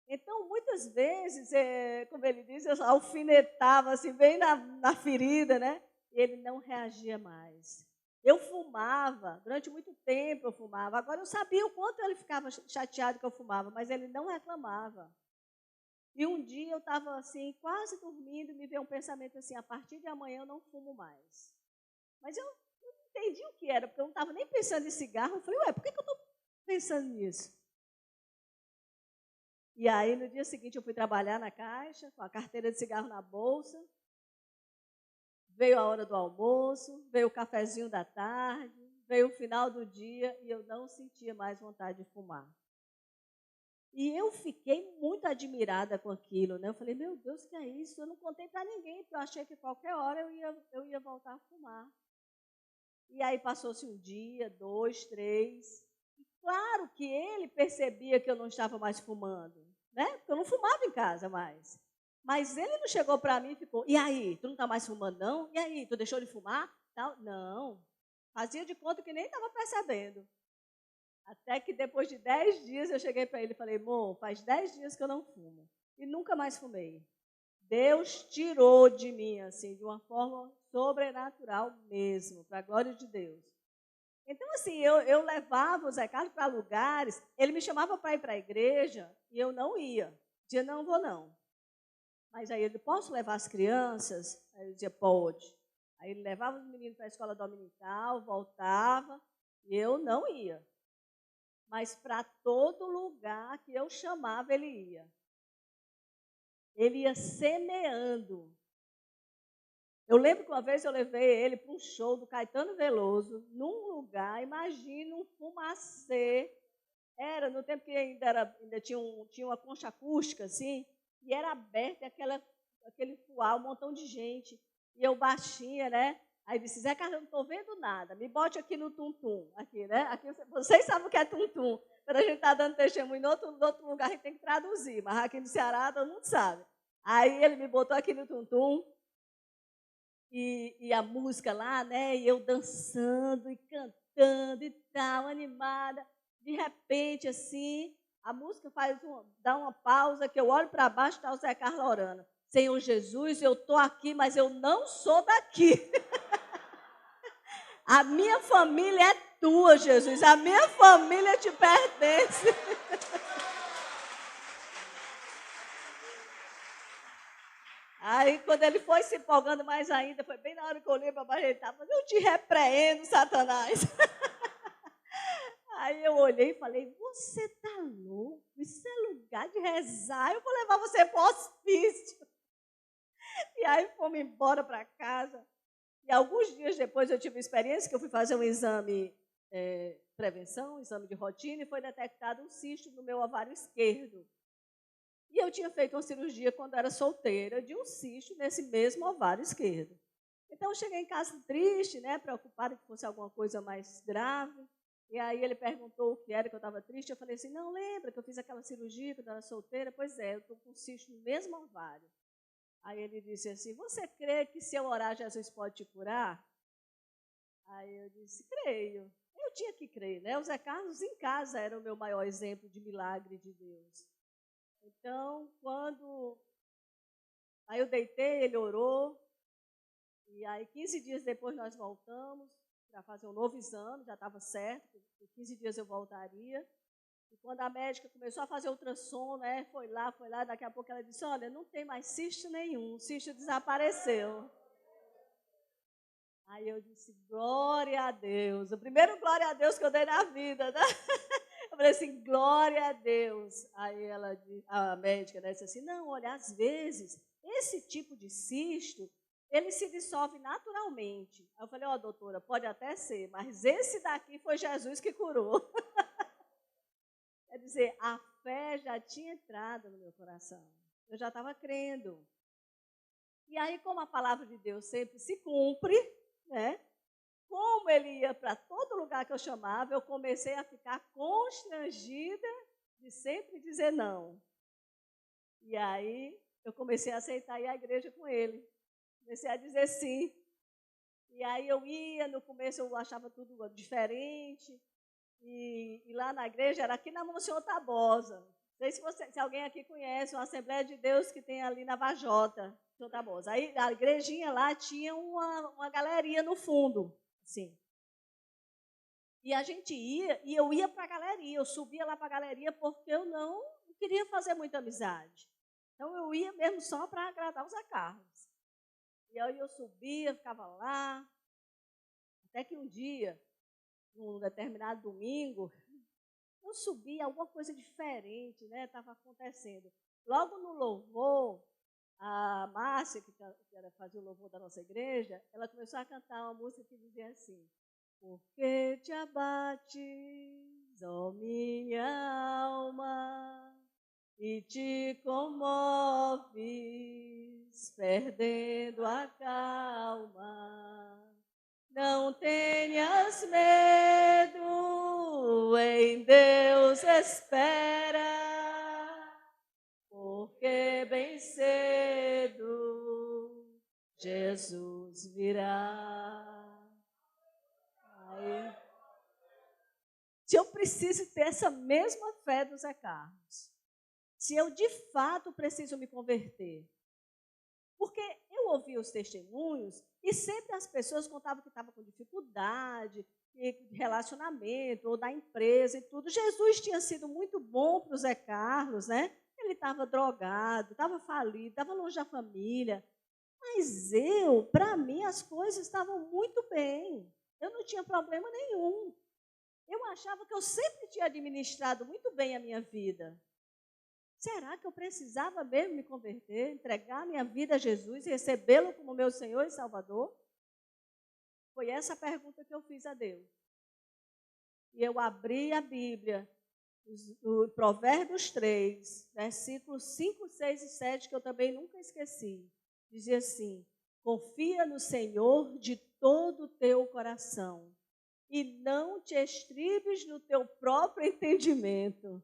Então, muitas vezes, como ele diz, eu alfinetava assim, bem na ferida, né? E ele não reagia mais. Eu fumava, durante muito tempo eu fumava. Agora eu sabia o quanto ele ficava chateado que eu fumava, mas ele não reclamava. E um dia eu estava assim, quase dormindo, e me veio um pensamento assim, a partir de amanhã eu não fumo mais. Mas eu não entendi o que era, porque eu não estava nem pensando em cigarro. Eu falei, por que eu estou pensando nisso? E aí, no dia seguinte, eu fui trabalhar na Caixa, com a carteira de cigarro na bolsa. Veio a hora do almoço, veio o cafezinho da tarde, veio o final do dia e eu não sentia mais vontade de fumar. E eu fiquei muito admirada com aquilo, né? Eu falei, meu Deus, que é isso? Eu não contei para ninguém, porque eu achei que qualquer hora eu ia voltar a fumar. E aí passou-se um dia, 2, 3. E claro que ele percebia que eu não estava mais fumando, né? Porque eu não fumava em casa mais. Mas ele não chegou para mim e ficou, e aí, tu não está mais fumando não? E aí, tu deixou de fumar? Tal? Não, fazia de conta que nem estava percebendo. Até que depois de 10 dias eu cheguei para ele e falei, amor, faz 10 dias que eu não fumo. E nunca mais fumei. Deus tirou de mim, assim, de uma forma sobrenatural mesmo, para a glória de Deus. Então, assim, eu levava o Zé Carlos para lugares, ele me chamava para ir para a igreja e eu não ia. Dizia, não vou não. Mas aí ele, posso levar as crianças? Aí eu dizia, pode. Aí ele levava os meninos para a escola dominical, voltava, e eu não ia. Mas para todo lugar que eu chamava, ele ia. Ele ia semeando. Eu lembro que uma vez eu levei ele para um show do Caetano Veloso, num lugar, imagina um fumacê. Era no tempo que ainda tinha uma concha acústica, assim, e era aberto, aquele fual, um montão de gente. E eu baixinha, né? Aí disse, Zé Carlos, eu não estou vendo nada, me bote aqui no tum-tum. Aqui, né? Aqui, vocês sabem o que é tum-tum. Quando a gente está dando testemunho em outro lugar, a gente tem que traduzir, mas aqui no Ceará todo mundo sabe. Aí ele me botou aqui no tum-tum, e a música lá, né? E eu dançando e cantando e tal, animada. De repente, assim, a música dá uma pausa, que eu olho para baixo, está o Zé Carlos orando. Senhor Jesus, eu estou aqui, mas eu não sou daqui. A minha família é tua, Jesus. A minha família te pertence. Aí, quando ele foi se empolgando mais ainda, foi bem na hora que eu olhei para baixo, ele estava, eu te repreendo, Satanás. Aí eu olhei e falei, você está louco? Isso é lugar de rezar, eu vou levar você para o hospício. E aí fomos embora para casa. E alguns dias depois eu tive uma experiência que eu fui fazer um exame prevenção, um exame de rotina, e foi detectado um cisto no meu ovário esquerdo. E eu tinha feito uma cirurgia quando era solteira de um cisto nesse mesmo ovário esquerdo. Então eu cheguei em casa triste, né, preocupada que fosse alguma coisa mais grave. E aí ele perguntou o que era, que eu estava triste. Eu falei assim, não, lembra que eu fiz aquela cirurgia quando eu era solteira? Pois é, eu estou com um cisto no mesmo ovário. Aí ele disse assim, você crê que se eu orar Jesus pode te curar? Aí eu disse, creio. Eu tinha que crer, né? O Zé Carlos em casa era o meu maior exemplo de milagre de Deus. Então, aí eu deitei, ele orou, e aí 15 dias depois nós voltamos para fazer um novo exame, já estava certo, que 15 dias eu voltaria. E quando a médica começou a fazer ultrassom, né, foi lá, daqui a pouco ela disse, olha, não tem mais cisto nenhum, o cisto desapareceu. Aí eu disse, glória a Deus. O primeiro glória a Deus que eu dei na vida, né? Eu falei assim, glória a Deus. Aí a médica, né, disse assim, não, olha, às vezes, esse tipo de cisto, ele se dissolve naturalmente. Aí eu falei, ó, doutora, pode até ser, mas esse daqui foi Jesus que curou. Quer dizer, a fé já tinha entrado no meu coração. Eu já estava crendo. E aí, como a palavra de Deus sempre se cumpre, né? Como ele ia para todo lugar que eu chamava, eu comecei a ficar constrangida de sempre dizer não. E aí, eu comecei a aceitar ir à igreja com ele. Comecei a dizer sim. E aí eu ia, no começo eu achava tudo diferente. E lá na igreja, era aqui na Monsenhor Tabosa. Não sei se alguém aqui conhece uma Assembleia de Deus que tem ali na Vajota, Monsenhor Tabosa. Aí a igrejinha lá tinha uma galeria no fundo, assim. E a gente ia, e eu ia para a galeria, eu subia lá para a galeria porque eu não queria fazer muita amizade. Então eu ia mesmo só para agradar os Zé Carlos. E aí eu subia, ficava lá, até que um dia, num determinado domingo, eu subi, alguma coisa diferente, né, estava acontecendo. Logo no louvor, a Márcia, que fazia o louvor da nossa igreja, ela começou a cantar uma música que dizia assim, por que te abates, ó minha alma, e te comoves, perdendo a calma? Não tenhas medo, em Deus espera, porque bem cedo Jesus virá. Aí, se eu preciso ter essa mesma fé do Zé Carlos. Se eu, de fato, preciso me converter. Porque eu ouvia os testemunhos e sempre as pessoas contavam que estavam com dificuldade, de relacionamento, ou da empresa e tudo. Jesus tinha sido muito bom para o Zé Carlos, né? Ele estava drogado, estava falido, estava longe da família. Mas para mim, as coisas estavam muito bem. Eu não tinha problema nenhum. Eu achava que eu sempre tinha administrado muito bem a minha vida. Será que eu precisava mesmo me converter, entregar minha vida a Jesus e recebê-lo como meu Senhor e Salvador? Foi essa a pergunta que eu fiz a Deus. E eu abri a Bíblia, o Provérbios 3, versículos 5, 6 e 7, que eu também nunca esqueci. Dizia assim: confia no Senhor de todo o teu coração e não te estribes no teu próprio entendimento.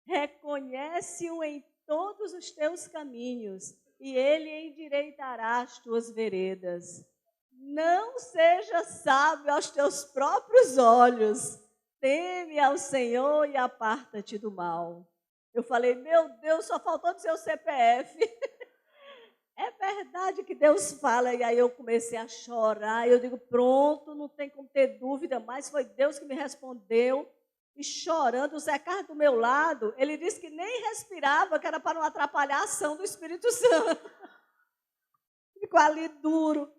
Reconhece-o em todos os teus caminhos e ele endireitará as tuas veredas. Não seja sábio aos teus próprios olhos. Teme ao Senhor e aparta-te do mal. Eu falei, meu Deus, só faltou dizer o CPF. É verdade que Deus fala, e aí eu comecei a chorar, eu digo, pronto, não tem como ter dúvida, mas foi Deus que me respondeu, e chorando, o Zé Carlos do meu lado, ele disse que nem respirava, que era para não atrapalhar a ação do Espírito Santo. Ficou ali duro,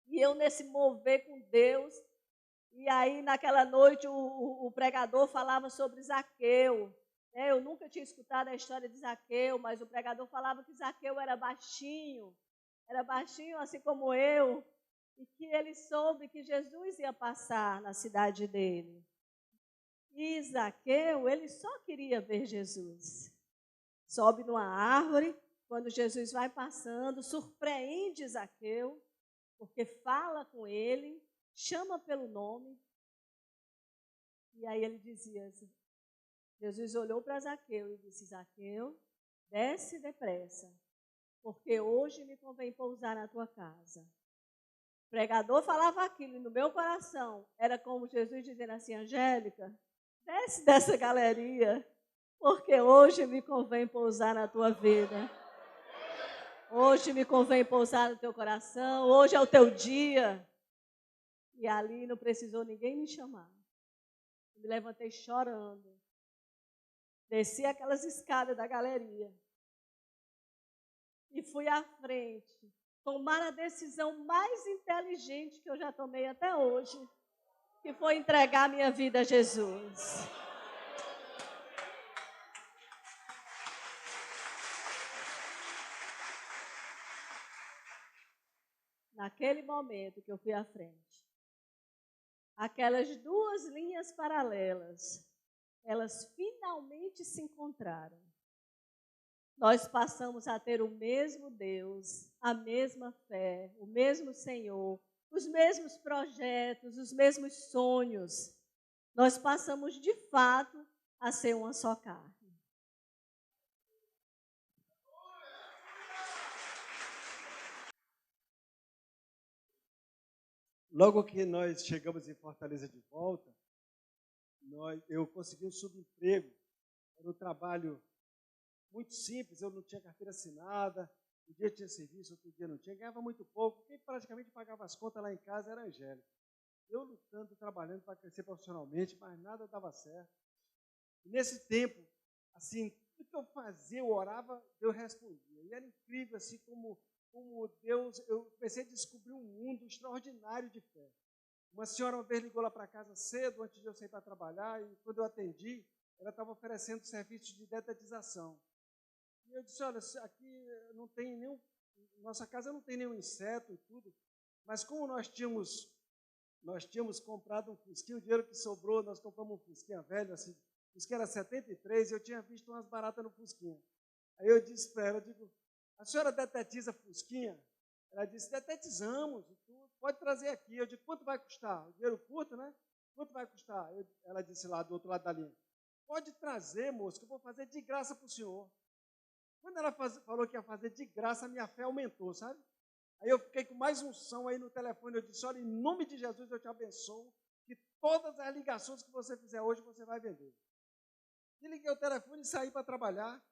e eu nesse mover com Deus, e aí naquela noite o pregador falava sobre Zaqueu. Eu nunca tinha escutado a história de Zaqueu, mas o pregador falava que Zaqueu era baixinho assim como eu, e que ele soube que Jesus ia passar na cidade dele. E Zaqueu, ele só queria ver Jesus. Sobe numa árvore, quando Jesus vai passando, surpreende Zaqueu, porque fala com ele, chama pelo nome, e aí ele dizia assim, Jesus olhou para Zaqueu e disse, Zaqueu, desce depressa, porque hoje me convém pousar na tua casa. O pregador falava aquilo e no meu coração era como Jesus dizendo assim, Angélica, desce dessa galeria, porque hoje me convém pousar na tua vida. Hoje me convém pousar no teu coração, hoje é o teu dia. E ali não precisou ninguém me chamar. Eu me levantei chorando. Desci aquelas escadas da galeria e fui à frente, tomar a decisão mais inteligente que eu já tomei até hoje, que foi entregar minha vida a Jesus. Naquele momento que eu fui à frente, aquelas duas linhas paralelas, elas finalmente se encontraram. Nós passamos a ter o mesmo Deus, a mesma fé, o mesmo Senhor, os mesmos projetos, os mesmos sonhos. Nós passamos, de fato, a ser uma só carne. Logo que nós chegamos em Fortaleza de volta, eu consegui um subemprego. Era um trabalho muito simples, eu não tinha carteira assinada, um dia tinha serviço, outro dia não tinha, ganhava muito pouco, quem praticamente pagava as contas lá em casa era a Angélica. Eu lutando, trabalhando para crescer profissionalmente, mas nada dava certo. E nesse tempo, assim, tudo que eu fazia, eu orava, Deus respondia. E era incrível, assim, como Deus, eu comecei a descobrir um mundo extraordinário de fé. Uma senhora uma vez ligou lá para casa cedo, antes de eu sair para trabalhar, e quando eu atendi, ela estava oferecendo serviços de detetização. E eu disse, olha, aqui não tem nenhum, nossa casa não tem nenhum inseto e tudo, mas como nós tínhamos comprado um fusquinha, o dinheiro que sobrou, nós compramos um fusquinha velho, assim, o fusquinha era 73, e eu tinha visto umas baratas no fusquinha. Aí eu disse para ela, eu digo, a senhora detetiza fusquinha? Ela disse, detetizamos, pode trazer aqui. Eu digo, quanto vai custar? O dinheiro curto, né? Quanto vai custar? Ela disse lá, do outro lado da linha, pode trazer, moço, que eu vou fazer de graça para o senhor. Quando ela falou que ia fazer de graça, a minha fé aumentou, sabe? Aí eu fiquei com mais unção aí no telefone, eu disse, olha, em nome de Jesus eu te abençoo, que todas as ligações que você fizer hoje, você vai vender. Desliguei o telefone e saí para trabalhar.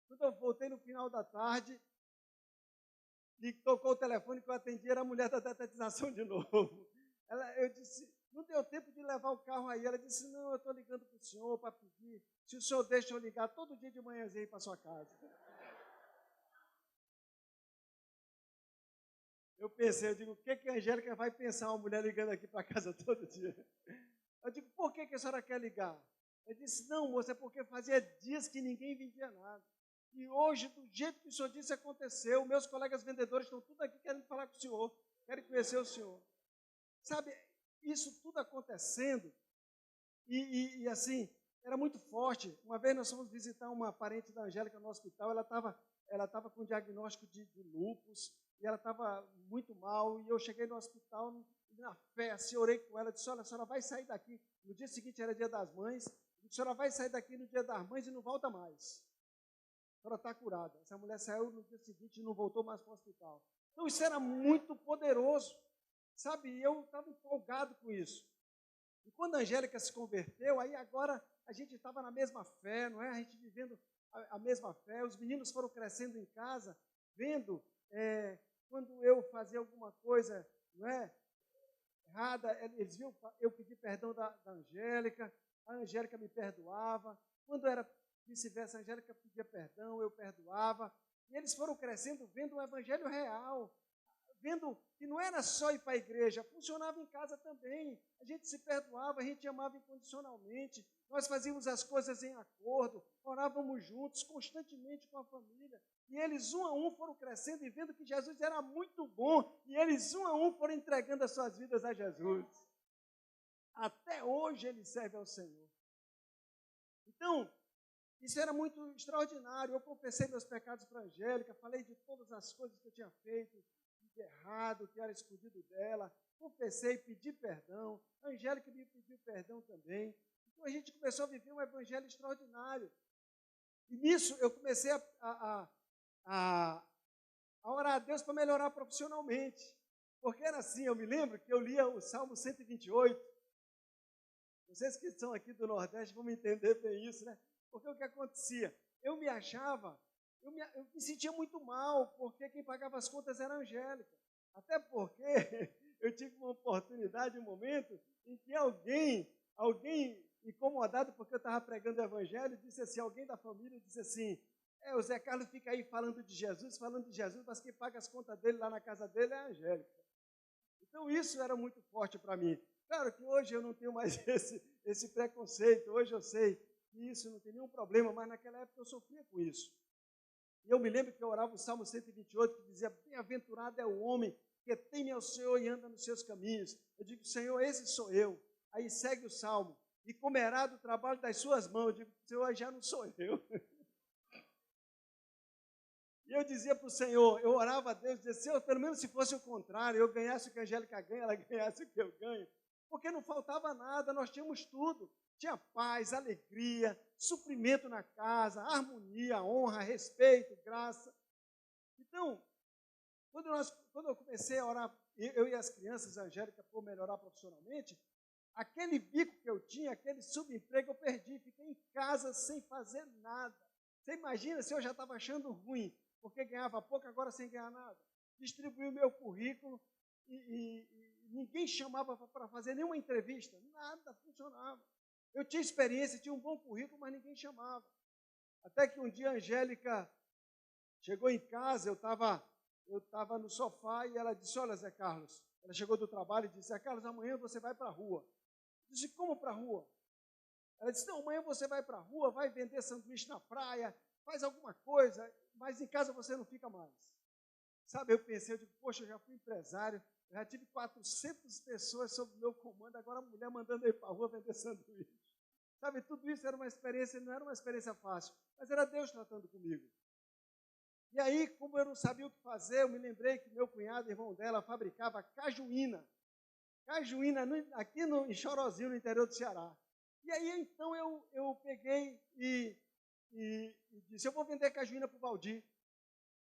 Quando eu voltei no final da tarde, e tocou o telefone que eu atendi, era a mulher da detetização de novo. Eu disse, não deu tempo de levar o carro aí. Ela disse, não, eu estou ligando para o senhor para pedir, se o senhor deixa eu ligar todo dia de manhãzinho para a sua casa. Eu pensei, eu digo, o que a Angélica vai pensar uma mulher ligando aqui para casa todo dia? Eu digo, por que a senhora quer ligar? Eu disse, não, moça, é porque fazia dias que ninguém vendia nada. E hoje, do jeito que o senhor disse, aconteceu. Meus colegas vendedores estão tudo aqui querendo falar com o senhor, querem conhecer o senhor. Sabe, isso tudo acontecendo, e assim, era muito forte. Uma vez nós fomos visitar uma parente da Angélica no hospital, ela estava com diagnóstico de lúpus, e ela estava muito mal, e eu cheguei no hospital, na fé, assim, orei com ela, disse, olha, a senhora vai sair daqui. No dia seguinte era dia das mães, a senhora vai sair daqui no dia das mães e não volta mais. A senhora está curada. Essa mulher saiu no dia seguinte e não voltou mais para o hospital. Então isso era muito poderoso, sabe? E eu estava empolgado com isso. E quando a Angélica se converteu, aí agora a gente estava na mesma fé, não é? A gente vivendo a mesma fé, os meninos foram crescendo em casa, vendo quando eu fazia alguma coisa, não é? Errada, eles viam eu pedir perdão da Angélica, a Angélica me perdoava. Quando era vice-versa, a Angélica pedia perdão, eu perdoava. E eles foram crescendo vendo o evangelho real, vendo que não era só ir para a igreja, funcionava em casa também. A gente se perdoava, a gente amava incondicionalmente, nós fazíamos as coisas em acordo, orávamos juntos, constantemente com a família. E eles, um a um, foram crescendo e vendo que Jesus era muito bom, e eles, um a um, foram entregando as suas vidas a Jesus. Até hoje eles servem ao Senhor. Então, isso era muito extraordinário. Eu confessei meus pecados para a Angélica, falei de todas as coisas que eu tinha feito de errado, que era escondido dela. Confessei, pedi perdão. A Angélica me pediu perdão também. Então a gente começou a viver um evangelho extraordinário. E nisso eu comecei a orar a Deus para melhorar profissionalmente. Porque era assim, eu me lembro que eu lia o Salmo 128. Vocês que são aqui do Nordeste vão me entender bem isso, né? Porque o que acontecia? Eu me achava, eu me sentia muito mal, porque quem pagava as contas era a Angélica. Até porque eu tive uma oportunidade, um momento, em que alguém incomodado porque eu estava pregando o Evangelho, disse assim, alguém da família disse assim, o Zé Carlos fica aí falando de Jesus, mas quem paga as contas dele lá na casa dele é a Angélica. Então isso era muito forte para mim. Claro que hoje eu não tenho mais esse preconceito, hoje eu sei que isso não tem nenhum problema, mas naquela época eu sofria com isso. E eu me lembro que eu orava o Salmo 128, que dizia, bem-aventurado é o homem que teme ao Senhor e anda nos seus caminhos. Eu digo, Senhor, esse sou eu. Aí segue o Salmo, e comerá do trabalho das suas mãos. Eu digo, Senhor, já não sou eu. E eu dizia para o Senhor, eu orava a Deus, dizia, Senhor, pelo menos se fosse o contrário, eu ganhasse o que a Angélica ganha, ela ganhasse o que eu ganho. Porque não faltava nada, nós tínhamos tudo. Tinha paz, alegria, suprimento na casa, harmonia, honra, respeito, graça. Então, quando eu comecei a orar, eu e as crianças, a Angélica, por melhorar profissionalmente, aquele bico que eu tinha, aquele subemprego, eu perdi, fiquei em casa sem fazer nada. Você imagina se eu já estava achando ruim, porque ganhava pouco, agora sem ganhar nada. Distribuí o meu currículo e ninguém chamava para fazer nenhuma entrevista, nada funcionava. Eu tinha experiência, tinha um bom currículo, mas ninguém chamava. Até que um dia a Angélica chegou em casa, eu estava no sofá e ela disse, olha, Zé Carlos, ela chegou do trabalho e disse, Zé Carlos, amanhã você vai para a rua. Eu disse, como para a rua? Ela disse, não, amanhã você vai para a rua, vai vender sanduíche na praia, faz alguma coisa, mas em casa você não fica mais. Sabe, eu pensei, eu digo, poxa, eu já fui empresário, eu já tive 400 pessoas sob o meu comando, agora a mulher mandando eu ir para a rua vender sanduíche. Sabe, tudo isso era uma experiência, não era uma experiência fácil, mas era Deus tratando comigo. E aí, como eu não sabia o que fazer, eu me lembrei que meu cunhado, irmão dela, fabricava cajuína. Cajuína aqui em Chorozinho, no interior do Ceará. E aí, então, eu peguei e disse, eu vou vender cajuína para o Valdir.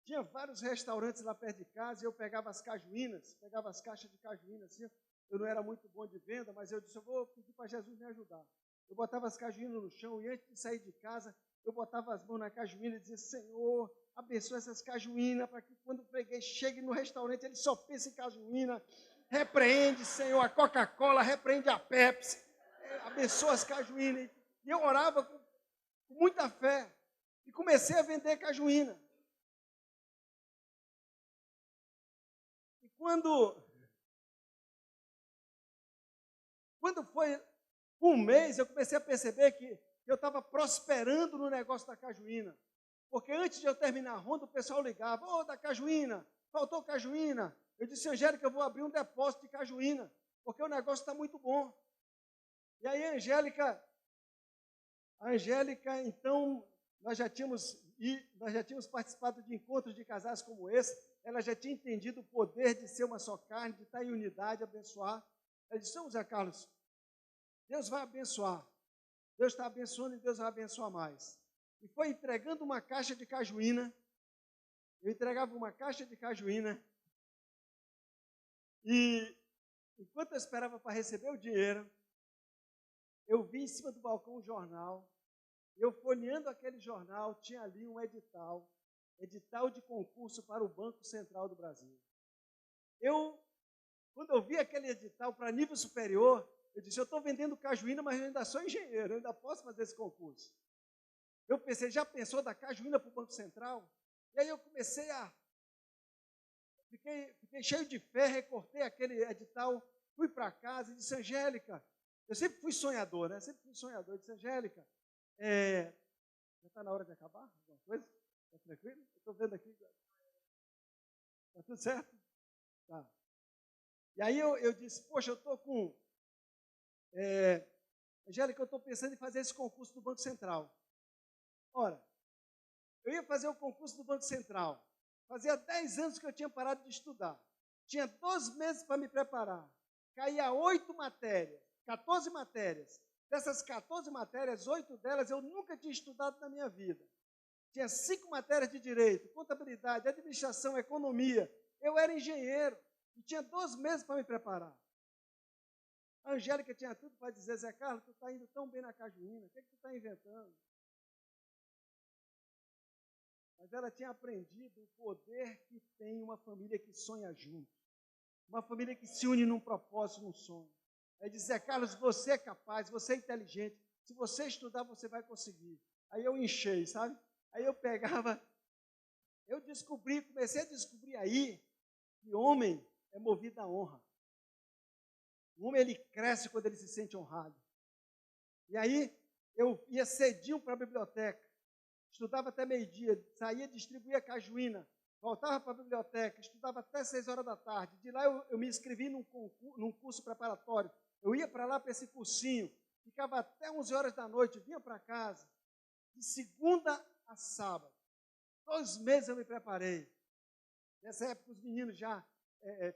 Tinha vários restaurantes lá perto de casa, e eu pegava as cajuínas, pegava as caixas de cajuína, assim, eu não era muito bom de venda, mas eu disse, eu vou pedir para Jesus me ajudar. Eu botava as cajuínas no chão e antes de sair de casa, eu botava as mãos na cajuína e dizia, Senhor, abençoa essas cajuínas para que quando o freguês chegue no restaurante, ele só pense em cajuína. Repreende, Senhor, a Coca-Cola, repreende a Pepsi, abençoa as cajuínas. E eu orava com muita fé e comecei a vender cajuína. E quando foi um mês, eu comecei a perceber que eu estava prosperando no negócio da cajuína. Porque antes de eu terminar a ronda, o pessoal ligava, da cajuína, faltou cajuína. Eu disse, Angélica, eu vou abrir um depósito de cajuína, porque o negócio está muito bom. E aí a Angélica, então, nós já tínhamos participado de encontros de casais como esse, ela já tinha entendido o poder de ser uma só carne, de estar em unidade, abençoar. Ela disse, Zé Carlos, Deus vai abençoar. Deus está abençoando e Deus vai abençoar mais. E foi entregando uma caixa de cajuína. Eu entregava uma caixa de cajuína. E enquanto eu esperava para receber o dinheiro, eu vi em cima do balcão um jornal. Eu folheando aquele jornal, tinha ali um edital de concurso para o Banco Central do Brasil. Quando eu vi aquele edital para nível superior, eu disse, eu estou vendendo cajuína, mas eu ainda sou engenheiro, eu ainda posso fazer esse concurso. Eu pensei, já pensou da cajuína para o Banco Central? E aí eu comecei Fiquei cheio de fé, recortei aquele edital, fui para casa e disse, Angélica, eu sempre fui sonhador, né? Sempre fui sonhador. Eu disse, Angélica, já está na hora de acabar? Alguma coisa? Está tranquilo? Estou vendo aqui. Está tudo certo? Tá. E aí eu disse, poxa, eu estou com... Angélica, eu estou pensando em fazer esse concurso do Banco Central. Ora, eu ia fazer o concurso do Banco Central. Fazia 10 anos que eu tinha parado de estudar. Tinha 12 meses para me preparar. Caía 8 matérias, 14 matérias. Dessas 14 matérias, 8 delas eu nunca tinha estudado na minha vida. Tinha 5 matérias de direito, contabilidade, administração, economia. Eu era engenheiro e tinha 12 meses para me preparar. A Angélica tinha tudo para dizer, Zé Carlos, tu está indo tão bem na cajuína, o que tu está inventando? Mas ela tinha aprendido o poder que tem uma família que sonha junto. Uma família que se une num propósito, num sonho. Aí diz, Zé Carlos, você é capaz, você é inteligente. Se você estudar, você vai conseguir. Aí eu enchei, sabe? Aí eu pegava, comecei a descobrir aí que homem é movido à honra. O homem, ele cresce quando ele se sente honrado. E aí eu ia cedinho para a biblioteca. Estudava até meio-dia, saía, distribuía cajuína, voltava para a biblioteca, estudava até 6 horas da tarde. De lá eu me inscrevi num curso preparatório. Eu ia para lá para esse cursinho, ficava até 11 horas da noite, vinha para casa, de segunda a sábado. 2 meses eu me preparei. Nessa época os meninos já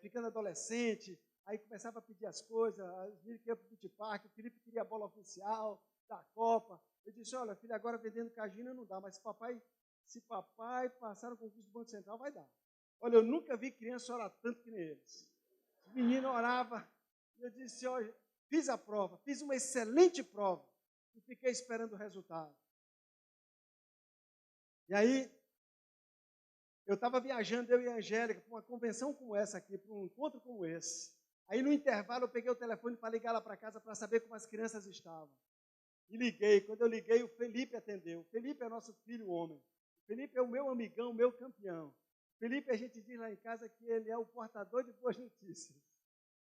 ficando adolescente, aí começava a pedir as coisas, os meninos queriam para o beach park, o Felipe queria a bola oficial da Copa. Eu disse, olha, filho, agora vendendo cajuína não dá, mas se papai passar no concurso do Banco Central, vai dar. Olha, eu nunca vi criança orar tanto que nem eles. Os meninos oravam, e eu disse, olha, fiz a prova, fiz uma excelente prova, e fiquei esperando o resultado. E aí, eu estava viajando, eu e a Angélica, para uma convenção como essa aqui, para um encontro como esse. Aí, no intervalo, eu peguei o telefone para ligar lá para casa para saber como as crianças estavam. E liguei. Quando eu liguei, o Felipe atendeu. O Felipe é nosso filho homem. O Felipe é o meu amigão, o meu campeão. O Felipe, a gente diz lá em casa que ele é o portador de boas notícias.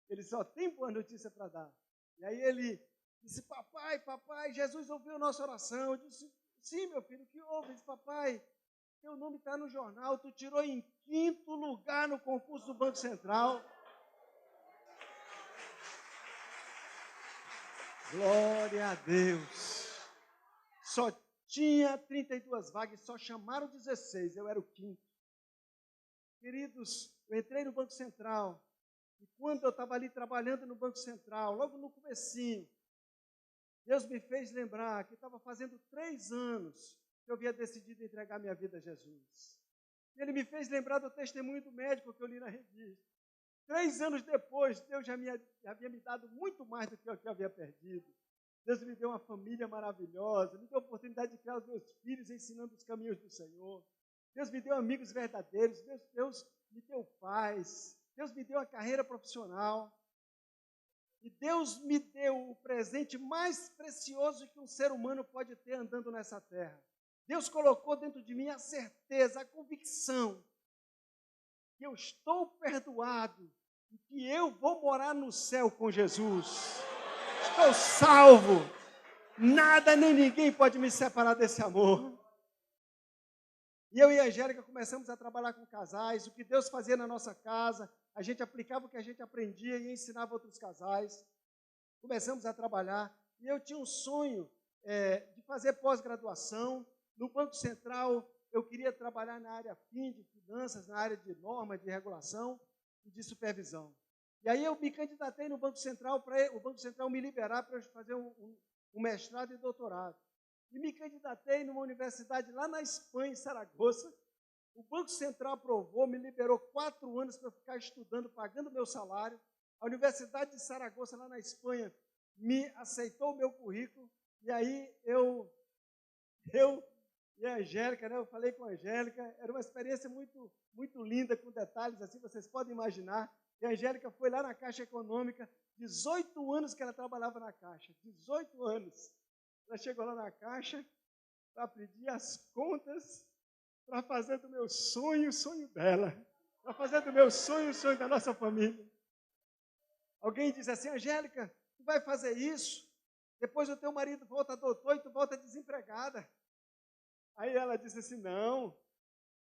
Ele só tem boas notícias para dar. E aí ele disse, papai, Jesus ouviu a nossa oração. Eu disse, sim, meu filho, o que houve? Ele disse, papai, teu nome está no jornal, tu tirou em 5º lugar no concurso do Banco Central. Glória a Deus. Só tinha 32 vagas, só chamaram 16, eu era o 5º. Queridos, eu entrei no Banco Central, e quando eu estava ali trabalhando no Banco Central, logo no comecinho, Deus me fez lembrar que estava fazendo 3 anos que eu havia decidido entregar minha vida a Jesus. E Ele me fez lembrar do testemunho do médico que eu li na revista. 3 anos depois, Deus já havia me dado muito mais do que eu havia perdido. Deus me deu uma família maravilhosa, me deu a oportunidade de criar os meus filhos ensinando os caminhos do Senhor. Deus me deu amigos verdadeiros, Deus me deu paz, Deus me deu uma carreira profissional. E Deus me deu o presente mais precioso que um ser humano pode ter andando nessa terra. Deus colocou dentro de mim a certeza, a convicção que eu estou perdoado e que eu vou morar no céu com Jesus. Estou salvo. Nada nem ninguém pode me separar desse amor. E eu e a Angélica começamos a trabalhar com casais. O que Deus fazia na nossa casa, a gente aplicava o que a gente aprendia e ensinava outros casais. Começamos a trabalhar. E eu tinha um sonho de fazer pós-graduação. No Banco Central, eu queria trabalhar na área FIM, de finanças, na área de norma, de regulação e de supervisão. E aí eu me candidatei no Banco Central para o Banco Central me liberar para eu fazer um mestrado e doutorado. E me candidatei numa universidade lá na Espanha, em Saragoça. O Banco Central aprovou, me liberou 4 anos para eu ficar estudando, pagando meu salário. A Universidade de Saragoça, lá na Espanha, me aceitou o meu currículo. E aí eu e a Angélica, né, eu falei com a Angélica, era uma experiência muito, muito linda, com detalhes assim, vocês podem imaginar. E a Angélica foi lá na Caixa Econômica, 18 anos que ela trabalhava na Caixa, 18 anos. Ela chegou lá na Caixa para pedir as contas, para fazer do meu sonho o sonho dela, para fazer do meu sonho o sonho da nossa família. Alguém disse assim: Angélica, tu vai fazer isso, depois o teu marido volta doutor e tu volta desempregada. Aí ela disse assim: não,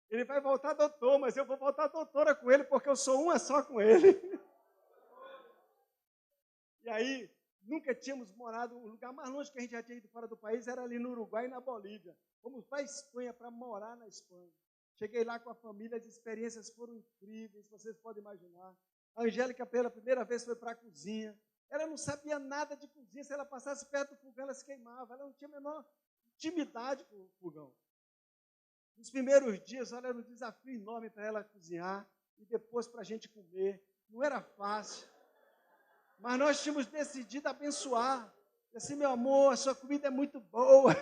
ele vai voltar doutor, mas eu vou voltar doutora com ele, porque eu sou uma só com ele. E aí, nunca tínhamos morado, o lugar mais longe que a gente já tinha ido fora do país era ali no Uruguai e na Bolívia. Fomos para a Espanha, para morar na Espanha. Cheguei lá com a família, as experiências foram incríveis, vocês podem imaginar. A Angélica, pela primeira vez, foi para a cozinha. Ela não sabia nada de cozinha, se ela passasse perto do fogão, ela se queimava. Ela não tinha a menor intimidade com o fogão. Nos primeiros dias, olha, era um desafio enorme para ela cozinhar e depois para a gente comer. Não era fácil. Mas nós tínhamos decidido abençoar. Assim, meu amor, a sua comida é muito boa.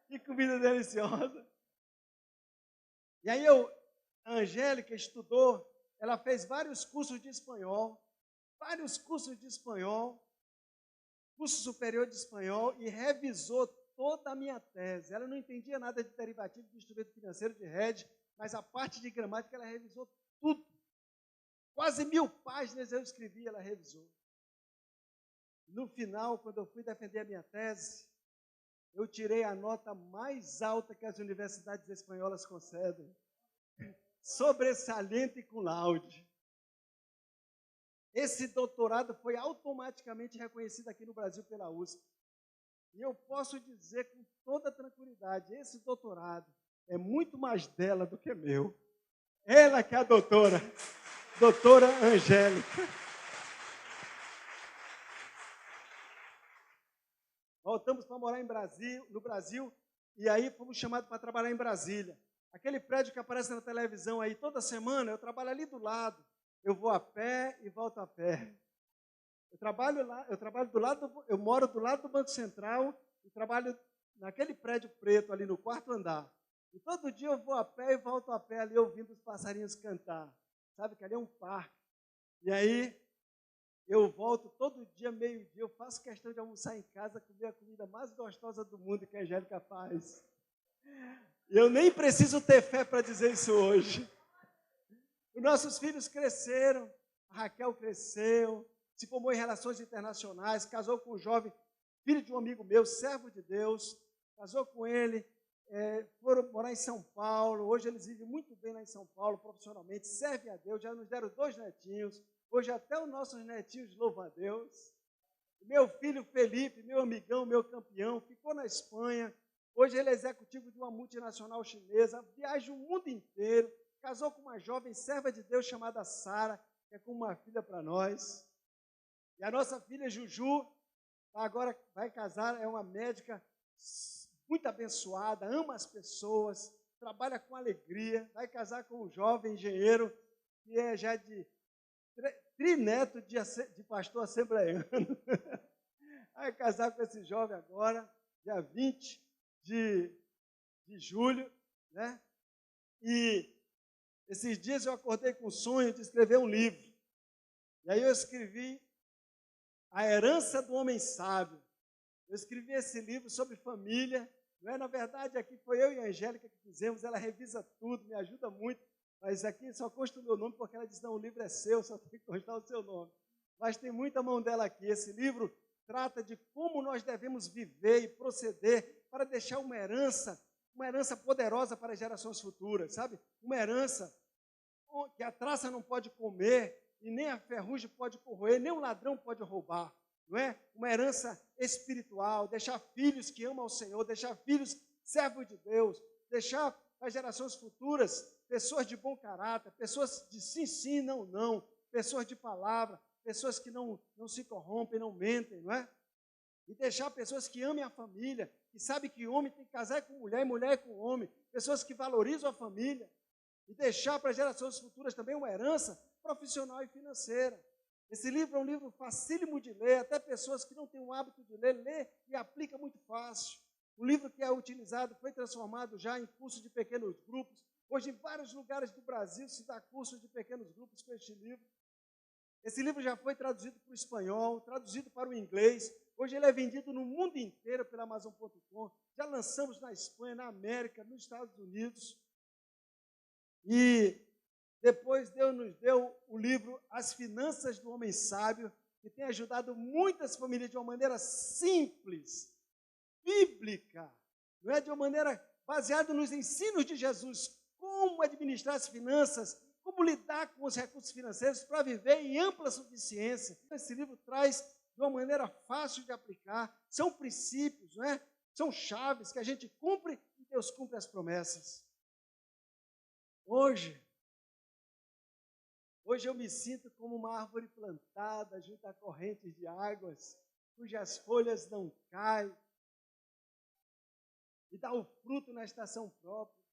Que comida deliciosa. E aí a Angélica estudou, ela fez vários cursos de espanhol, curso superior de espanhol, e revisou toda a minha tese. Ela não entendia nada de derivativo, de instrumento financeiro, de hedge, mas a parte de gramática ela revisou tudo. Quase 1000 páginas eu escrevi, ela revisou. No final, quando eu fui defender a minha tese, eu tirei a nota mais alta que as universidades espanholas concedem. Sobressalente cum laude. Esse doutorado foi automaticamente reconhecido aqui no Brasil pela USP. E eu posso dizer com toda tranquilidade, esse doutorado é muito mais dela do que meu. Ela que é a doutora Angélica. Voltamos para morar no Brasil, e aí fomos chamados para trabalhar em Brasília. Aquele prédio que aparece na televisão aí toda semana, eu trabalho ali do lado. Eu vou a pé e volto a pé. Eu moro do lado do Banco Central e trabalho naquele prédio preto ali no 4º andar. E todo dia eu vou a pé e volto a pé ali ouvindo os passarinhos cantar. Sabe que ali é um parque. E aí eu volto todo dia, meio-dia, eu faço questão de almoçar em casa, comer a comida mais gostosa do mundo que a Angélica faz. Eu nem preciso ter fé para dizer isso hoje. Os nossos filhos cresceram, a Raquel cresceu, se formou em relações internacionais, casou com um jovem, filho de um amigo meu, servo de Deus, casou com ele, foram morar em São Paulo, hoje eles vivem muito bem lá em São Paulo, profissionalmente, servem a Deus, já nos deram 2 netinhos, hoje até os nossos netinhos louvam a Deus. O meu filho Felipe, meu amigão, meu campeão, ficou na Espanha, hoje ele é executivo de uma multinacional chinesa, viaja o mundo inteiro, casou com uma jovem serva de Deus chamada Sara, que é como uma filha para nós. E a nossa filha Juju, agora vai casar, é uma médica muito abençoada, ama as pessoas, trabalha com alegria, vai casar com um jovem engenheiro, que é já de trineto de pastor assembleiano. Vai casar com esse jovem agora, dia 20 de julho, né? E esses dias eu acordei com o sonho de escrever um livro. E aí eu escrevi A Herança do Homem Sábio. Eu escrevi esse livro sobre família. Não é? Na verdade, aqui foi eu e a Angélica que fizemos, ela revisa tudo, me ajuda muito, mas aqui só consta o meu nome, porque ela disse, não, o livro é seu, só tem que constar o seu nome. Mas tem muita mão dela aqui. Esse livro trata de como nós devemos viver e proceder para deixar uma herança poderosa para as gerações futuras, sabe? Uma herança que a traça não pode comer, e nem a ferrugem pode corroer, nem um ladrão pode roubar. Não é? Uma herança espiritual, deixar filhos que amam ao Senhor, deixar filhos servos de Deus, deixar para as gerações futuras pessoas de bom caráter, pessoas de sim, sim, não, não, pessoas de palavra, pessoas que não se corrompem, não mentem, não é? E deixar pessoas que amem a família, que sabem que homem tem que casar com mulher e mulher com homem, pessoas que valorizam a família, e deixar para as gerações futuras também uma herança profissional e financeira. Esse livro é um livro facílimo de ler, até pessoas que não têm o hábito de ler, lê e aplica muito fácil. O livro que é utilizado foi transformado já em curso de pequenos grupos. Hoje, em vários lugares do Brasil, se dá curso de pequenos grupos com este livro. Esse livro já foi traduzido para o espanhol, traduzido para o inglês. Hoje ele é vendido no mundo inteiro pela Amazon.com. Já lançamos na Espanha, na América, nos Estados Unidos. E depois Deus nos deu o livro As Finanças do Homem Sábio, que tem ajudado muitas famílias de uma maneira simples, bíblica, não é? De uma maneira baseada nos ensinos de Jesus, como administrar as finanças, como lidar com os recursos financeiros para viver em ampla suficiência. Esse livro traz de uma maneira fácil de aplicar, são princípios, não é? São chaves que a gente cumpre e Deus cumpre as promessas. Hoje eu me sinto como uma árvore plantada junto a correntes de águas, cujas folhas não caem, e dá o fruto na estação própria.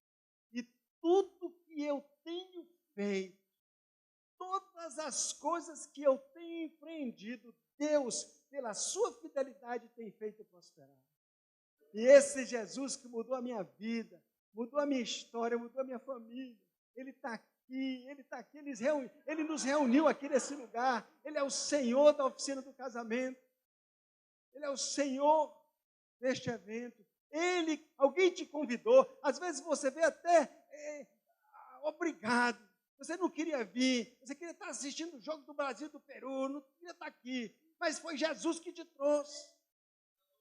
E tudo que eu tenho feito, todas as coisas que eu tenho empreendido, Deus, pela sua fidelidade, tem feito prosperar. E esse Jesus que mudou a minha vida, mudou a minha história, mudou a minha família, Ele está aqui, Ele nos reuniu aqui nesse lugar. Ele é o Senhor da oficina do casamento. Ele é o Senhor deste evento. Alguém te convidou, às vezes você vê até obrigado. Você não queria vir, você queria estar assistindo o jogo do Brasil e do Peru, não queria estar aqui, mas foi Jesus que te trouxe.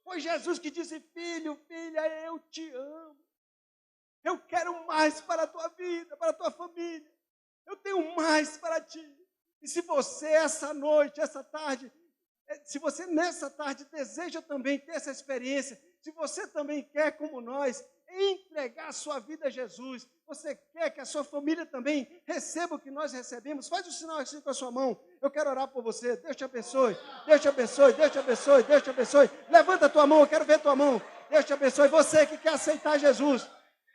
Foi Jesus que disse, filho, filha, eu te amo. Eu quero mais para a tua vida, para a tua família. Eu tenho mais para ti. E se você essa noite, essa tarde, se você nessa tarde deseja também ter essa experiência, se você também quer, como nós, entregar a sua vida a Jesus, você quer que a sua família também receba o que nós recebemos, faz o sinal assim com a sua mão. Eu quero orar por você. Deus te abençoe, Deus te abençoe, Deus te abençoe, Deus te abençoe. Levanta a tua mão, eu quero ver a tua mão. Deus te abençoe. Você que quer aceitar Jesus,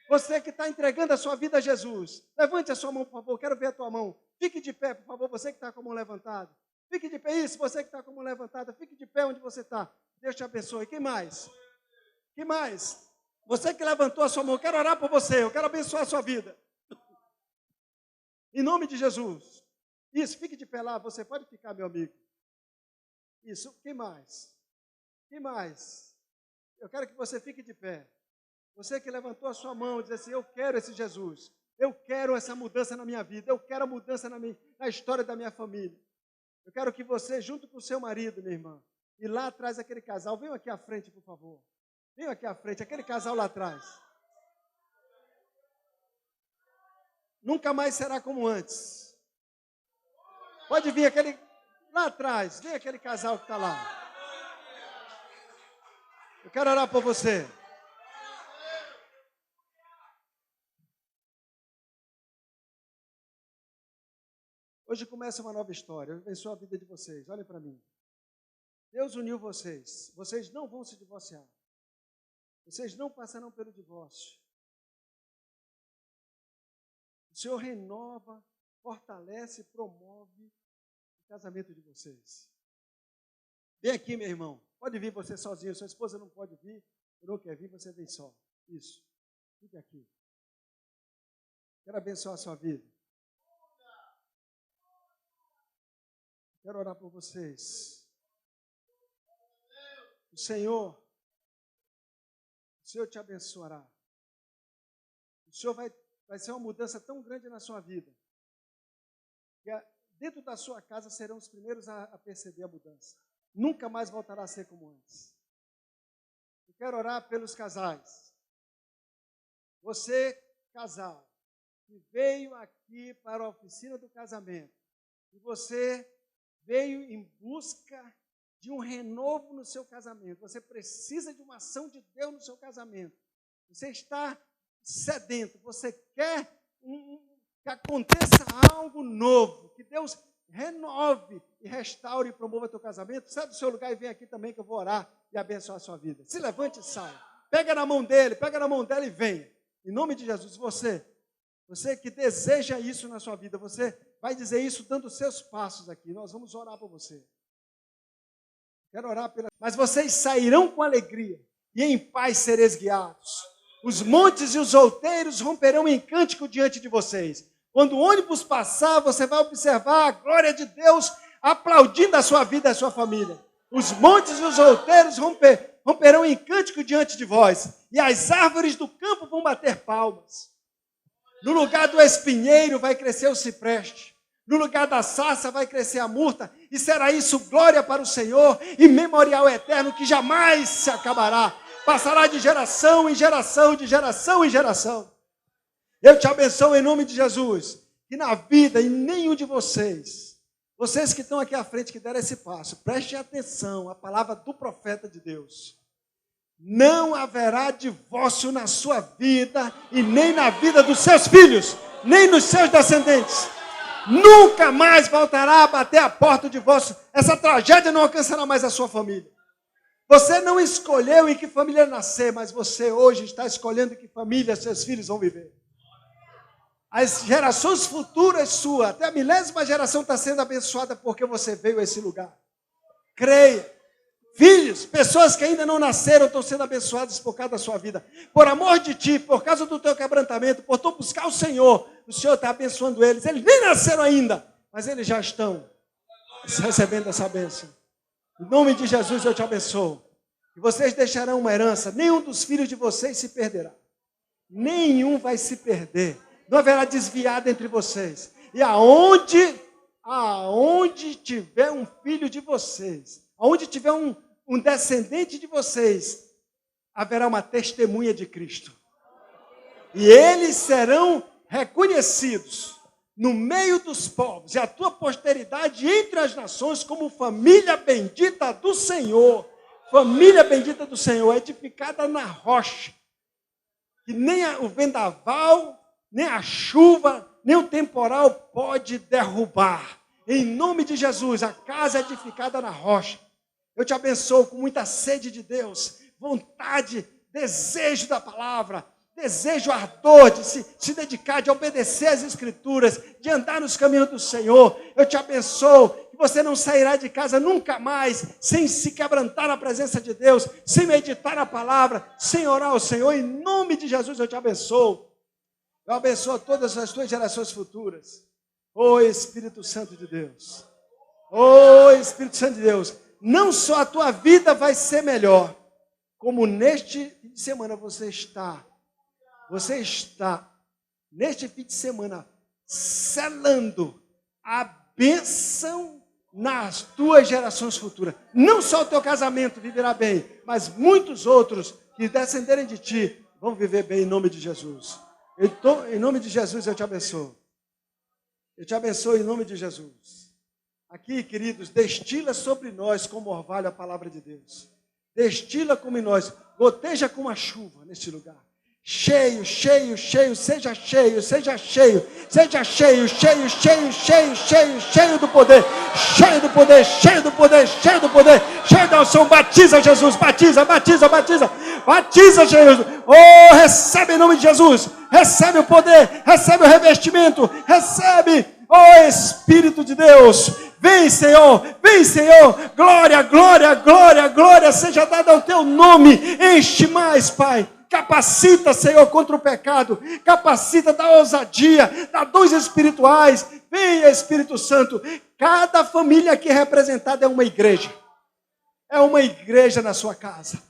você que está entregando a sua vida a Jesus, levante a sua mão, por favor, quero ver a tua mão. Fique de pé, por favor, você que está com a mão levantada. Fique de pé, isso, você que está com a mão levantada, fique de pé onde você está. Deus te abençoe. Quem mais? Quem mais? Você que levantou a sua mão, eu quero orar por você, eu quero abençoar a sua vida. Em nome de Jesus. Isso, fique de pé lá, você pode ficar, meu amigo. Isso, quem mais? Quem mais? Eu quero que você fique de pé. Você que levantou a sua mão e diz assim, eu quero esse Jesus. Eu quero essa mudança na minha vida. Eu quero a mudança na história da minha família. Eu quero que você, junto com o seu marido, minha irmã, e lá atrás aquele casal, venham aqui à frente, por favor. Venham aqui à frente, aquele casal lá atrás. Nunca mais será como antes. Pode vir aquele lá atrás, vem aquele casal que está lá. Eu quero orar por você. Hoje começa uma nova história. Eu abençoo a vida de vocês. Olhem para mim. Deus uniu vocês. Vocês não vão se divorciar. Vocês não passarão pelo divórcio. O Senhor renova, fortalece, promove casamento de vocês. Vem aqui, meu irmão. Pode vir você sozinho. Sua esposa não pode vir. Não quer vir, você vem só. Isso. Fique aqui. Quero abençoar a sua vida. Quero orar por vocês. O Senhor te abençoará. O Senhor vai ser uma mudança tão grande na sua vida, que dentro da sua casa serão os primeiros a perceber a mudança. Nunca mais voltará a ser como antes. Eu quero orar pelos casais. Você, casal, que veio aqui para a oficina do casamento, e você veio em busca de um renovo no seu casamento, você precisa de uma ação de Deus no seu casamento, você está sedento, você quer que aconteça algo novo, que Deus renove e restaure e promova teu casamento, sai do seu lugar e vem aqui também que eu vou orar e abençoar a sua vida. Se levante e saia, pega na mão dele, pega na mão dela e venha. Em nome de Jesus, você que deseja isso na sua vida, você vai dizer isso dando os seus passos aqui. Nós vamos orar por você. Quero orar mas vocês sairão com alegria e em paz sereis guiados. Os montes e os outeiros romperão em cântico diante de vocês. Quando o ônibus passar, você vai observar a glória de Deus aplaudindo a sua vida e a sua família. Os montes e os outeiros romperão em cântico diante de vós. E as árvores do campo vão bater palmas. No lugar do espinheiro vai crescer o cipreste. No lugar da sarça vai crescer a murta. E será isso glória para o Senhor e memorial eterno que jamais se acabará. Passará de geração em geração, de geração em geração. Eu te abençoo em nome de Jesus. Que na vida, em nenhum de vocês que estão aqui à frente, que deram esse passo, prestem atenção à palavra do profeta de Deus. Não haverá divórcio na sua vida e nem na vida dos seus filhos, nem nos seus descendentes. Nunca mais voltará a bater a porta do divórcio. Essa tragédia não alcançará mais a sua família. Você não escolheu em que família nascer, mas você hoje está escolhendo em que família seus filhos vão viver. As gerações futuras suas, até a 1000ª geração está sendo abençoada porque você veio a esse lugar. Creia. Filhos, pessoas que ainda não nasceram estão sendo abençoadas por causa da sua vida. Por amor de ti, por causa do teu quebrantamento, por tu buscar o Senhor está abençoando eles. Eles nem nasceram ainda, mas eles já estão recebendo essa bênção. Em nome de Jesus eu te abençoo. E vocês deixarão uma herança. Nenhum dos filhos de vocês se perderá. Nenhum vai se perder. Não haverá desviado entre vocês. E aonde tiver um filho de vocês, aonde tiver um descendente de vocês, haverá uma testemunha de Cristo. E eles serão reconhecidos no meio dos povos, e a tua posteridade entre as nações como família bendita do Senhor. Família bendita do Senhor, edificada na rocha. Que nem o vendaval, nem a chuva, nem o temporal pode derrubar. Em nome de Jesus, a casa é edificada na rocha. Eu te abençoo com muita sede de Deus, vontade, desejo da palavra, desejo, ardor de se dedicar, de obedecer às Escrituras, de andar nos caminhos do Senhor. Eu te abençoo que você não sairá de casa nunca mais sem se quebrantar na presença de Deus, sem meditar na palavra, sem orar ao Senhor. Em nome de Jesus eu te abençoo. Eu abençoo todas as tuas gerações futuras. Ô Espírito Santo de Deus. Ô Espírito Santo de Deus. Não só a tua vida vai ser melhor, como neste fim de semana você está, neste fim de semana, selando a bênção nas tuas gerações futuras. Não só o teu casamento viverá bem, mas muitos outros que descenderem de ti vão viver bem em nome de Jesus. Então, em nome de Jesus eu te abençoo. Eu te abençoo em nome de Jesus. Aqui, queridos, destila sobre nós como orvalho a palavra de Deus. Destila como em nós, goteja como a chuva neste lugar. Cheio, cheio, cheio, seja cheio, seja cheio, seja cheio, cheio, cheio, cheio, cheio, cheio do poder, cheio do poder, cheio do poder, cheio do poder, cheio da unção. Batiza Jesus, batiza, batiza, batiza, batiza Jesus. Oh, recebe em nome de Jesus, recebe o poder, recebe o revestimento, recebe, oh Espírito de Deus, Vem, Senhor, vem, Senhor. Glória, glória, glória, glória seja dada ao teu nome. Enche mais, Pai. Capacita, Senhor, contra o pecado. Capacita, dá ousadia, dá dons espirituais. Venha, Espírito Santo. Cada família aqui representada é uma igreja. É uma igreja na sua casa.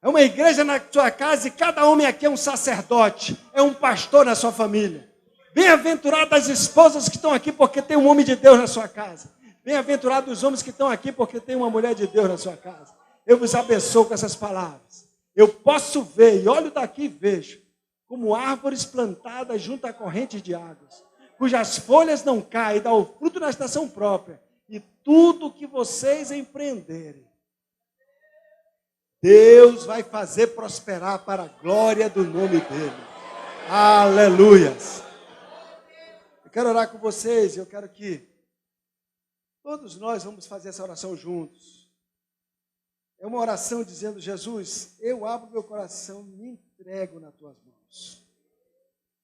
É uma igreja na sua casa e cada homem aqui é um sacerdote. É um pastor na sua família. Bem-aventuradas as esposas que estão aqui porque tem um homem de Deus na sua casa. Bem-aventurados os homens que estão aqui porque tem uma mulher de Deus na sua casa. Eu vos abençoo com essas palavras. Eu posso ver, e olho daqui e vejo, como árvores plantadas junto à corrente de águas, cujas folhas não caem, dá o fruto na estação própria, e tudo que vocês empreenderem, Deus vai fazer prosperar para a glória do nome dEle. Aleluias! Eu quero orar com vocês, eu quero que todos nós vamos fazer essa oração juntos. É uma oração dizendo, Jesus, eu abro meu coração e me entrego nas tuas mãos.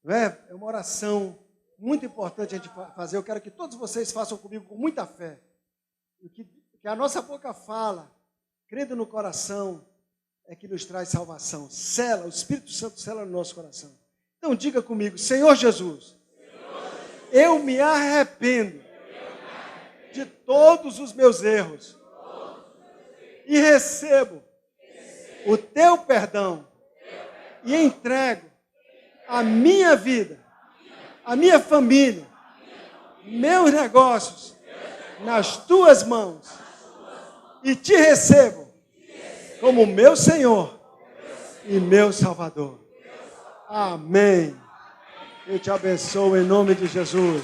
Não é? É uma oração muito importante a gente fazer. Eu quero que todos vocês façam comigo com muita fé. O que a nossa boca fala, crendo no coração, é que nos traz salvação. Sela, o Espírito Santo sela no nosso coração. Então diga comigo, Senhor Jesus, eu me arrependo de todos os meus erros. E recebo o teu perdão e entrego a minha vida, a minha família, meus negócios nas tuas mãos e te recebo como meu Senhor e meu Salvador. Amém. Eu te abençoo em nome de Jesus.